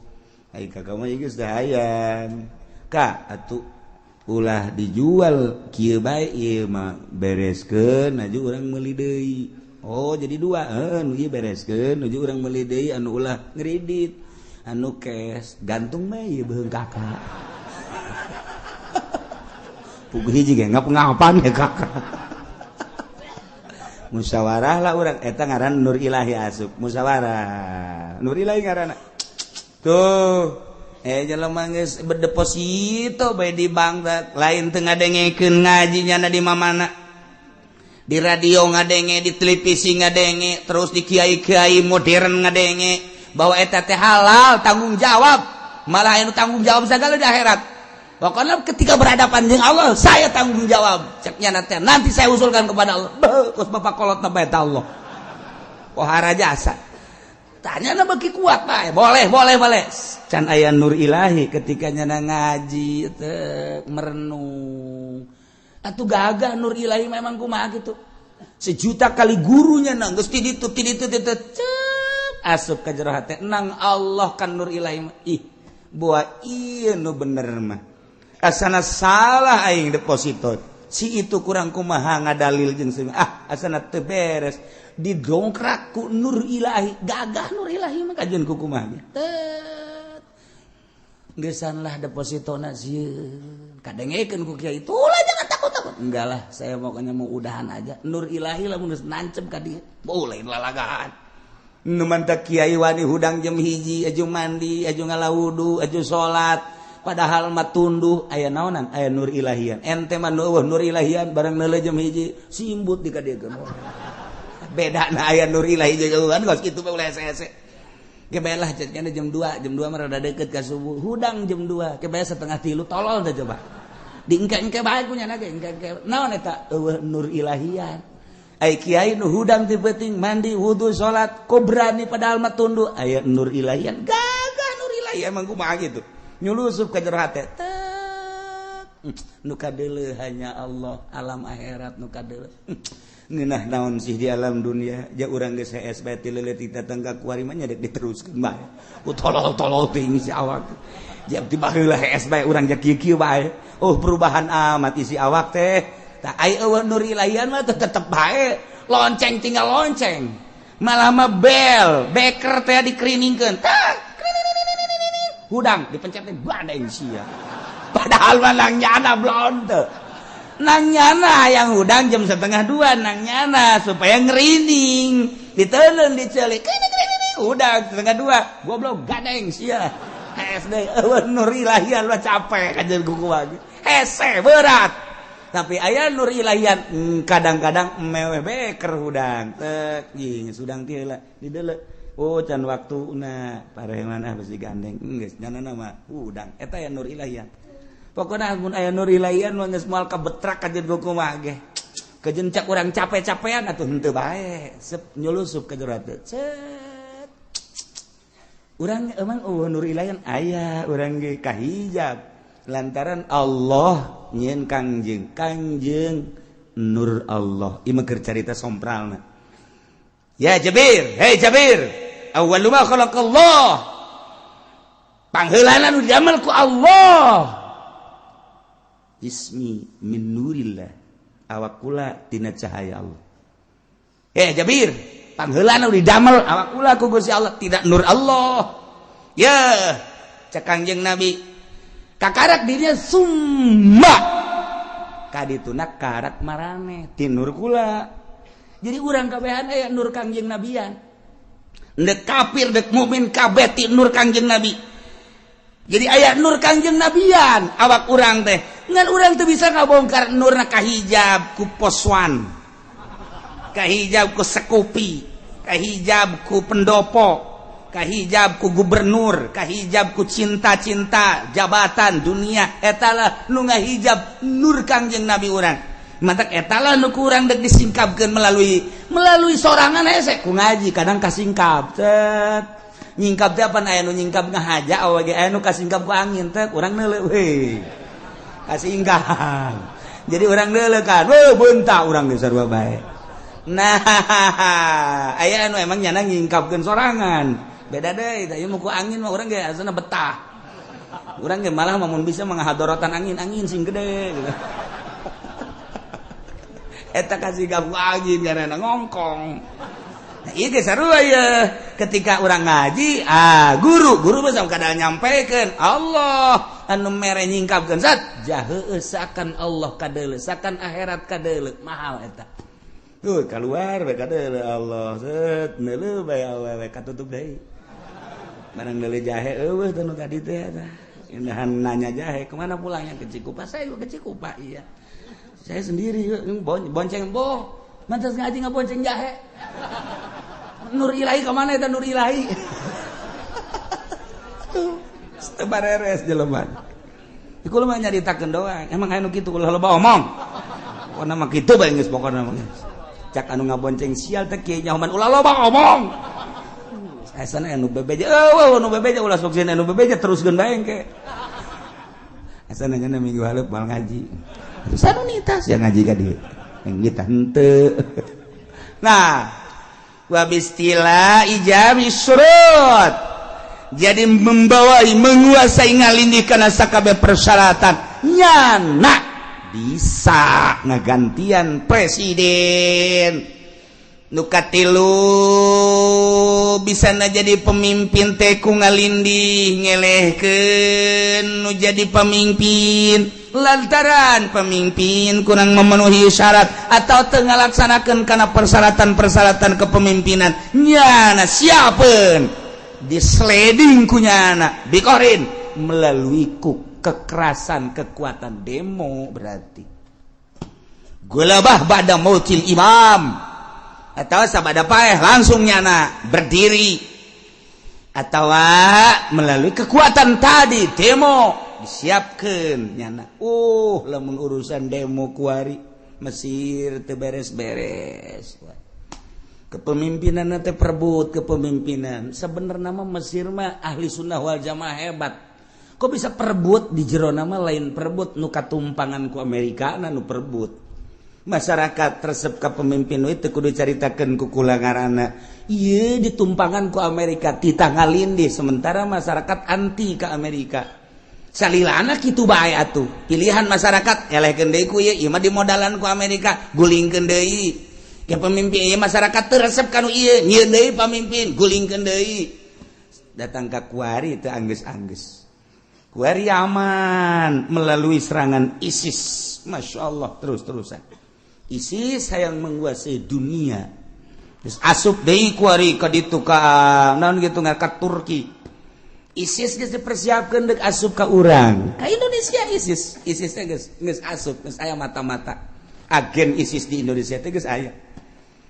ai kakak mah geus dahayan. Kak atuh ulah dijual kieu bae ieu mah bereskeun aju urang meuli deui. Oh, jadi dua. Nu ieu bereskeun aju urang meuli deui anu ulah ngredit. Anu cash gantung mah ieu beung kakak. Puguh hiji ge ngap-ngapan ya kakak. Musyawarah lah urang eta ngaran nur ilahi asup musyawarah nur ilahi ngaranna tuh jelema geus berdeposito bae di bank lain teu ngadengekeun ngajinya di mamana di radio ngadenge di televisi ngadenge terus di kiai-kiai modern ngadenge bahwa eta teh halal tanggung jawab malah anu tanggung jawab sagala di akhirat. Pokoknya ketika berhadapan dengan Allah, saya tanggung jawab. Ceknya nanti saya usulkan kepada Allah. Kos bapak kolot nabeta Allah. Pohara jasa. Tanya na bagi kuat pak. Boleh. Can aya nur ilahi ketika nyana ngaji, merenung. Atuh gagah nur ilahi memang kumaha gitu. Sejuta kali gurunya nang geus tiditu asup ka jero hate. Nang Allah kan nur ilahi. Ih, buah ieu nu bener mah. Asana salah aing deposito si itu kurang kumaha ngadalil jeung asana teu beres didongkrak ku nur ilahi gagah nur ilahi mah kajeun ku kumaha tet geussan lah depositona sieun kadengekeun ku kiai ulah jangan takut enggak lah saya pokoknya mau udahan aja nur ilahi lamun geus nancep ka dieu boleh lalagaan nu mantap kiai wani hudang jam hiji aju mandi aju ngalawudu aju salat padahal mah tunduh aya naonan aya nur ilahian ente mah nur ilahian barang neuleuh jam hiji simbut di kadiekeun bedana aya nur ilahi jauhan geus kitu bae ulah hese-hese ge bae lah cenah jam 2 mah rada deukeut ka subuh hudang jam 2 ke bae 2:30 tolol teh coba diengke-engke bae ku nya ge engke naon eta eueuh nur ilahian ai kiai nu hudang ti penting mandi wudu salat ko berani padahal mah tunduh aya nur ilahian gagah nur ilahian emang kumaha gitu nyulusup ka jero hate nu kadeuleuh hanya Allah alam akhirat nu kadeuleuh ngeunah naon sih di alam dunia ja urang geus hees bae ti leuleut datang ka kuari mah nya dek diteruskeun bae ku tolol-tolol teh isi awak ja ti baheula hees bae urang ja kieu-kieu bae oh perubahan amat isi awak teh tah ai eueuh nur ilahian mah tetep bae lonceng tinggal lonceng malah mah bel beker teh dikeriningkeun tah hudang dipencetin badeng sia padahal mah nang nyana blonte nang nyana yang hudang jam 1:30 nang nyana supaya ngerining diteuleun diceulik hudang 1:30 goblok gadeng sia SD nur ilahian mah capek kajeun kuku lagi hese berat tapi aya nur ilahian kadang-kadang mewe beker hudang teu geus hudang teh heula dideuleu. Oh can waktuna pareheman besi gandeng geus nyanana mah udang eta aya nur ilahian pokona mun aya nur ilahian mah geus moal kabetrak kajeun kumaha ge kajeun cak urang capek-capean atuh henteu bae sep nyulusup ka jero teh cet urang emang nur ilahian aya urang ge kahijab lantaran Allah nyieun kangjeng nur Allah ieu mah keur carita sompralna. Ya Jabir, hei Jabir, awwalu ma khalaqallah. Pangheulana nu diamal ku Allah. Ismi min nurillah. Awak kula tina cahaya Allah. Hei Jabir, pangheulana nu didamal awak kula ku Gusti Allah tidak nur Allah. Ya, cek Kangjeng Nabi. Kakarak dirinya summa. Kadituna karak marane ti nur kula. Jadi urang kabehan aya nur Kangjeng Nabian. Dek kafir dek mukmin kabeh ti nur Kangjeng Nabi. Jadi aya nur Kangjeng Nabian awak urang teh ngan urang tuh bisa ngabongkar nurna kahijab ku poswan, kahijab ku sekupi, kahijab ku pendopo, kahijab ku gubernur, kahijab ku cinta-cinta jabatan dunia. Etalah nu ngahijab nur Kangjeng Nabi urang. Mantak etalah nu kurang dek disingkapkeun melalui sorangan hese ku ngaji kadang kasingkap cet nyingkap teh apa aya nu nyingkap ngahaja awe ge aya nu kasingkap ku angin teh urang neuleuh we kasingkap jadi urang neuleuh kan we beunta urang ge sarua bae nah aya anu emang nyana nyingkapkeun sorangan beda deui tah ieu mah ku angin mah urang ge asana betah urang ge malah mun bisa mangahadorotan angin sing gede gitu. Eta kasih gabu angin karena ngongkong. Nah, iya sarua ya. Ketika orang ngaji, guru bisa kadang nyampaikan Allah anu mere nyingkapkeun zat jaheuh sakan Allah kadeuleu, sakan akhirat kadeuleu, mahal eta. Tuh keluar we kadeuleu Allah, set neuleuh bae awewe katutup deui. Barang neuleuh jahe eueuh teh nu ka ditu eta. Indahan nanya jahe, kemana pulangnya ke Cikupa? Saya juga ke Cikupa, iya. Saya sendiri bonceng boh mantas ngaji ngabonceng jahe Nur Ilahi kemana itu Nur Ilahi sebareres jeleman iku mah nyaritakeun doang emang aya nu kitu ulah loba omong pokona mah kitu bae geus pokona mah cak anu ngabonceng sial teh kieu nyahoman ulah loba omong asana anu bebeja nu bebeja ulah sok anu bebeja teruskeun bae engke asana nya minggu haleup bal ngaji sanunitas yang ngaji ka dieu yang kita henteu nah wa bistilah ijabi syurut jadi membawai menguasai ngalindih kana sakabeh persyaratan nyana bisa ngagantian presiden nu katilu bisa jadi pemimpin teh ku ngalindih ngelehkeun nu jadi pemimpin lantaran pemimpin kurang memenuhi syarat atau teu ngalaksanakeun kana persyaratan-persyaratan kepemimpinan nyana siapeun disleding ku nyana bikorin melalui kekerasan kekuatan demo berarti gulabah ba'da mautil imam atau sabada paeh langsung nyana berdiri atau melalui kekuatan tadi demo disiapkan nyana lamun urusan demo kuari Mesir teu beres-beres kepemimpinan teh perebut kepemimpinan sebenarnya mah Mesir mah ahli sunnah wal jamaah hebat kok bisa perebut di jero nama lain perebut nu katumpangan ku Amerika nu perebut masyarakat resep ka pemimpin itu kudu caritakeun ku kula ngaranna ieu ditumpangan ku Amerika titangalindih sementara masyarakat anti ka Amerika salilana kitu bae atuh pilihan masyarakat elehkeun deui ku ieu mah dimodalan ku Amerika gulingkeun deui ke pemimpin ieu masyarakat teu resep kanu ieu nyieun deui pamimpin gulingkeun deui datang ka kuari teu anggeus-anggeus kuari aman melalui serangan ISIS masyaallah terus-terusan ISIS hayang menguasai dunia. Terus asup deui kuari ka ditu ka naon kitu ka Turki. ISIS geus dipersiapkeun deuk asup ka urang. Ka Indonesia ISIS teh geus asup, geus aya mata-mata. Agen ISIS di Indonesia teh geus aya.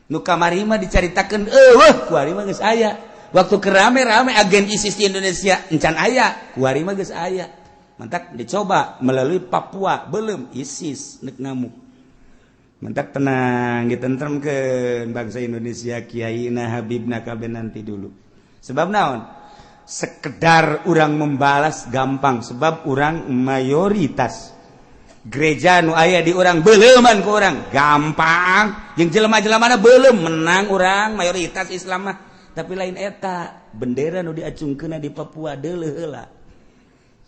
Nu kamari mah dicaritakeun eueuh kuari mah geus aya. Waktu kerame-rame agen ISIS di Indonesia encan aya, kuari mah geus aya. Mantak dicoba melalui Papua belum ISIS neuk ngamuk. Mantak tenang ditentremkeun bangsa Indonesia kiaina habibna kabeh nanti dulu sebab naon sekedar urang membalas gampang sebab urang mayoritas gereja nu aya di urang beuleuman ku urang gampang jeung jelema-jelemana beulem menang urang mayoritas Islam mah tapi lain eta bendera nu diacungkeunna di Papua deuleuh heula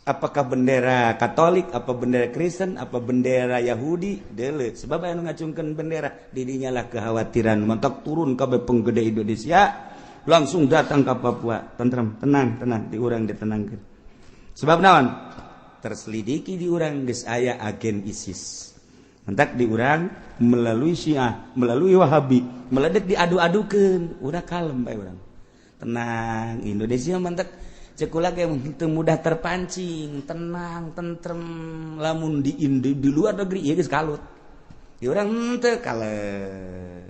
apakah bendera Katolik, apa bendera Kristen, apa bendera Yahudi, deuleuh. Sebab anu ngacungkeun bendera, didinya lah kekhawatiran mentok turun kabeh penggede Indonesia, langsung datang ke Papua. Tentrem, tenang, di urang ditenangkeun. Sebab naon? Terselidiki di urang geus aya agen ISIS. Mentak di urang melalui Syiah, melalui Wahabi, meledek diadu-adukeun, udah kalem bae urang. Tenang, Indonesia mentak cekula ge mudah terpancing, tenang, tentrem, lamun di luar negeri ieu geus kalut. Di urang teu kalet.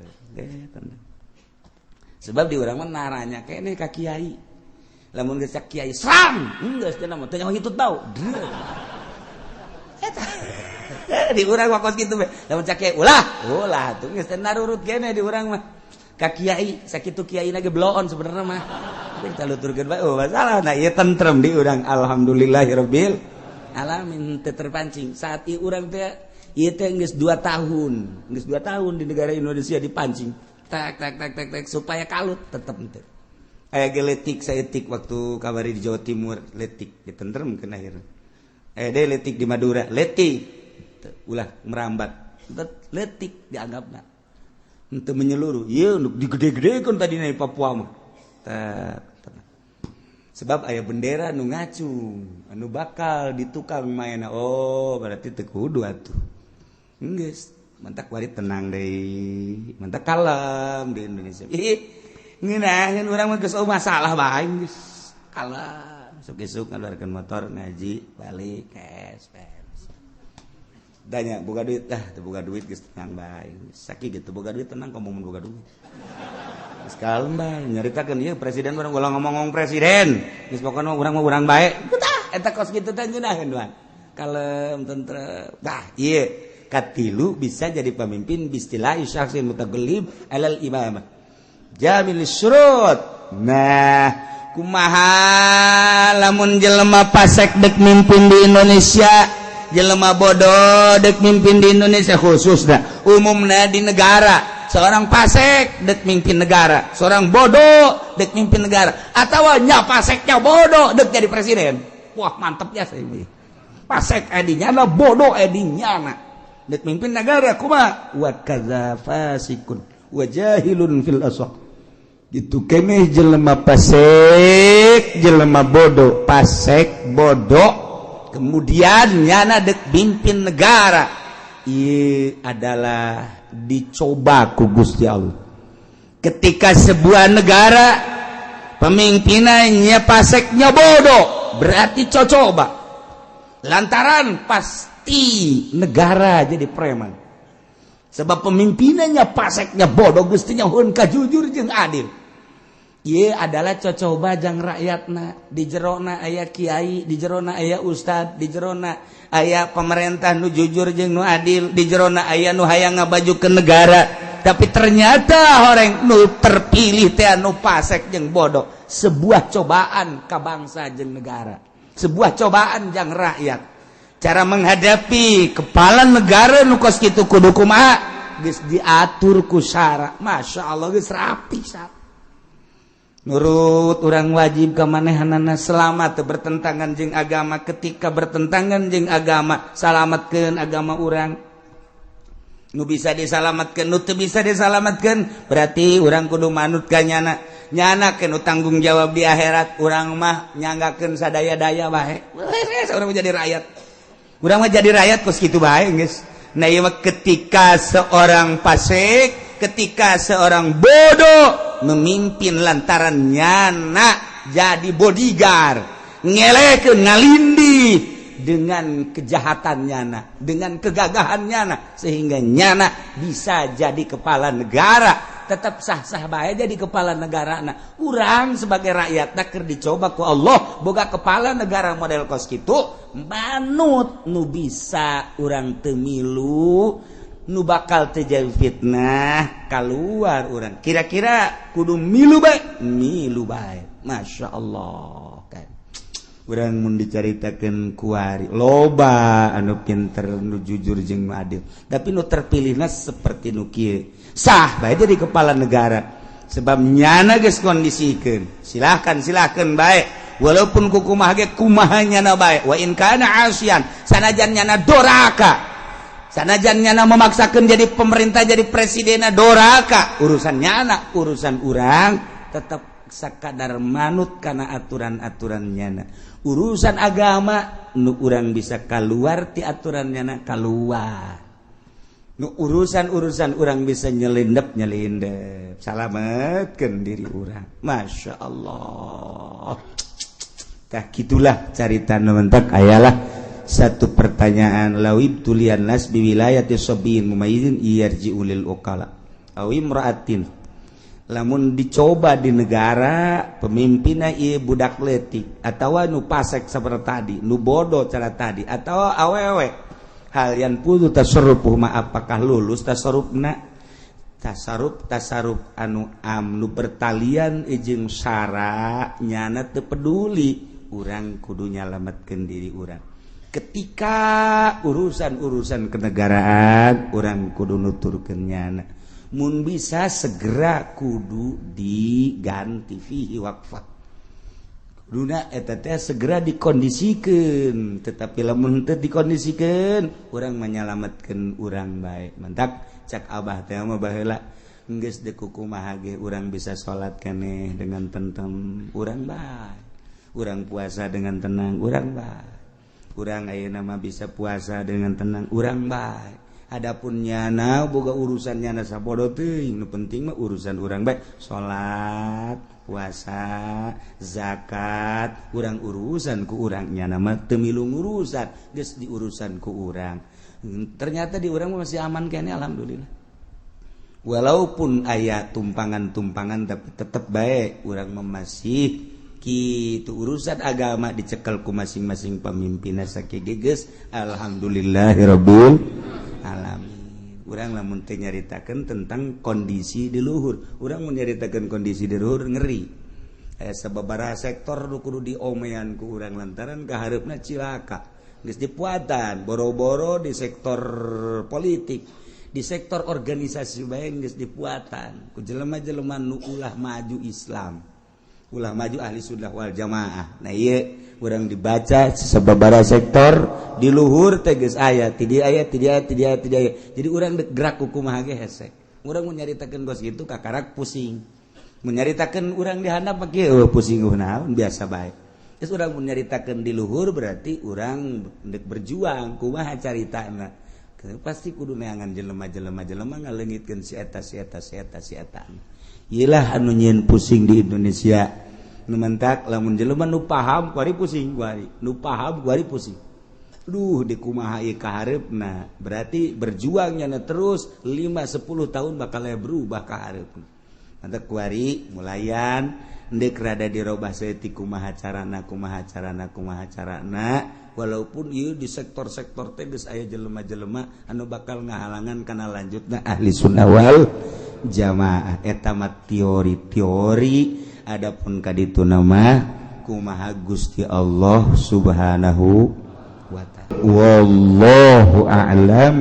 Tenang. Sebab di urang mah naranya kene ka kiai. Lamun geus cak kiai sram, geus cenah mah teu nyawa hitut bau. Eta. Di urang mah kos kitu we. Lamun cak kiai ulah tuh geus teu narurut kene di urang mah. Ka kiai sakitu kiaina ge bloon sebenarnya mah. Kita luturkeun bae oh masalah nah ieu tentrem di urang alhamdulillahirabbil alamin teu terpancing. Saat ieu urang teh ieu teh geus 2 tahun. Geus 2 tahun di negara Indonesia dipancing. Tak supaya kalut tetep teu. Aya ge letik saeutik waktu kabari di Jawa Timur letik ditentremkeun akhirna. Deh letik di Madura letik ulah merambat. Letik dianggapna henteu menyeluruh. Ieu nu digede-gedekeun tadina di Papua mah. Sebab aya bendera nu ngacung anu bakal ditukang maena oh berarti teu kudu atuh geus mantak wari tenang deui mantak kalem di Indonesia ngeunaheun urang mah geus masalah bae geus kalem sok-sok ngaluarkeun motor ngaji balik kes danya boga duit teu boga duit geus tenang bae sakitu gitu boga duit tenang komo mun boga duit sekalem bae nyaritakeun ieu presiden urang ulah ngomong presiden geus pokona urang mah urang bae tah eta kos kitu teh ngeunaheun doang kalem tentrem tah ieu katilu bisa jadi pemimpin bistilahi syakhsin mutaghallib alal imamah jamil syurut nah kumaha lamun jelema pasek dek mimpin di Indonesia jelema bodoh dek mimpin di Indonesia khususna umumna di negara seorang pasek dek mimpin negara, seorang bodoh dek mimpin negara, atau nya paseknya bodoh dek jadi presiden. Wah mantep ya saya ini. Pasek edinya lah bodoh edinya nak dek mimpin negara kumaha wa kadza fasikun wa jahilun fil aswaq. Gitu kene jelema pasek, jelema bodoh, pasek bodoh, kemudian nyana dek mimpin negara. Ini adalah dicoba ku Gusti Allah. Ketika sebuah negara pemimpinannya paseknya bodoh, berarti coba. Lantaran pasti negara jadi preman. Sebab pemimpinannya paseknya bodoh, gustinya hun kajujur jeung adil. Ieu adalah cocoba jang rakyatna. Di jerona aya kiai, di jerona aya ustad, di jerona aya pemerintah nu jujur jeung nu adil, di jerona aya nu hayang ngabaju ke negara. Tapi ternyata orang nu terpilih teh anu pasek jeung bodoh. Sebuah cobaan ka bangsa jeung negara. Sebuah cobaan jang rakyat. Cara menghadapi kepala negara nu kos kitu kudu kumaha? Geus diatur ku syara. Masyaallah geus rapi sah. Nurut orang wajib ka manehanana selamat bertentangan jeung agama. Ketika bertentangan jeung agama salamatkeun agama urang. Nu bisa disalamatkeun nu teu bisa disalamatkeun berarti urang kudu manut ka nyana. Nyana ke nu tanggung jawab di akhirat. Urang mah nyanggakeun sadaya-daya bae. Urang mah jadi rakyat. Urang mah jadi rakyat kos kitu bae geus. Nah ieu ketika seorang fasik, ketika seorang bodoh memimpin lantaran nyana jadi bodyguard ngelekeun ngalindi dengan kejahatan nyana, dengan kegagahan nyana sehingga nyana bisa jadi kepala negara. Tetap sah-sah bae jadi kepala negara. Nah, urang sebagai rakyat keur dicoba ku Allah boga kepala negara model kos kitu manut nu bisa urang teu milu nu bakal terjadi fitnah keluar orang kira-kira kudu milu bae Masya Allah kan urang mun dicaritakeun kuari loba anu pinter nu jujur jeung nu adil tapi nu terpilihna seperti nu kieu sah bae jadi kepala negara sebab nyana geus kondisikeun silahkan bae walaupun kumaha ge kumaha nyana bae wa in kana asyan sanajan nyana doraka sanajan nyana memaksakan jadi pemerintah jadi presiden doraka urusan nyana urusan urang tetap sakadar manut kana aturan-aturan nyana urusan agama nu urang bisa keluar ti aturan nyana keluar nu urusan urang bisa nyelindep salametkeun diri urang Masya Allah tah gitulah carita mentek ayalah satu pertanyaan lawib tulian nas bi wilayati sabiin mumayyizin yarji'u lil uqala aw imra'atin lamun dicoba di negara pemimpinna ieu budak leutik atawa nu pasek saperti tadi nu bodoh cara tadi atawa awewe hal yang putu tasarruf ma apakah lulus tasarrufna tasarruf anu nu bertalian jeung syara nyana teu peduli urang kudu nyalametkeun diri urang ketika urusan-urusan kenegaraan urang kudu nuturkeun nyana mun bisa segera kudu diganti fihi waqfah kuduna eta teh segera dikondisikeun tetapi lamun teu dikondisikeun urang menyalametkeun urang bae mantap cak abah teh mah baheula geus deuk kumaha ge urang bisa salat keneh dengan tentrem urang bae urang puasa dengan tenang urang bae urang ayeuna mah bisa puasa dengan tenang urang bae adapun nyana boga urusan nyana sabodo teuing nu penting mah urusan urang bae salat puasa zakat urang urusan ku urang nyana mah teu milu ngurusan geus diurusan ku urang ternyata di urang masih aman kene alhamdulillah walaupun aya tumpangan-tumpangan tapi tetep bae urang mah masih kitu urusan agama dicekel ku masing-masing pamimpinna sakege geus alhamdulillahirabbil alamin urang lamun teu nyaritakeun tentang kondisi di luhur urang mun nyaritakeun kondisi di luhur ngeri aya sababaraha sektor nu kudu diomean ku urang lantaran kahareupna cilaka geus dipuatan boro-boro di sektor politik di sektor organisasi bae geus dipuatan ku jelema-jelema nu ulah maju Islam ulah maju ahli sunnah wal jamaah nah ieu urang dibaca sababaraha sektor di luhur teh geus aya ti dieu aya ti dieu aya ti dieu aya ti dieu aya jadi urang gerak kumaha ge hese urang mun nyaritakeun gos kitu kakarak pusing mun nyaritakeun urang di handap mah kieu pusing naon biasa bae geus urang mun nyaritakeun di luhur berarti urang deuk berjuang kumaha caritana pasti kudu neangan jelema-jelema ngaleungitkeun si eta iyalah anu nyieun pusing di Indonesia nu mentak lamun jelema nu paham kuari pusing kuari nu paham kuari pusing duh di kumaha ieu kahareupna berarti berjuang nyana terus 5-10 tahun bakal berubah kahareupna anta kuari mulayan endek rada dirobah saeutik kumaha carana walaupun ieu di sektor-sektor teh geus aya jelema-jelema anu bakal ngahalangan kana lanjutna ahli sunnah wal jamaah eta mah teori adapun kaditu nama kumaha Gusti Allah Subhanahu wa taala wallahu a'lam.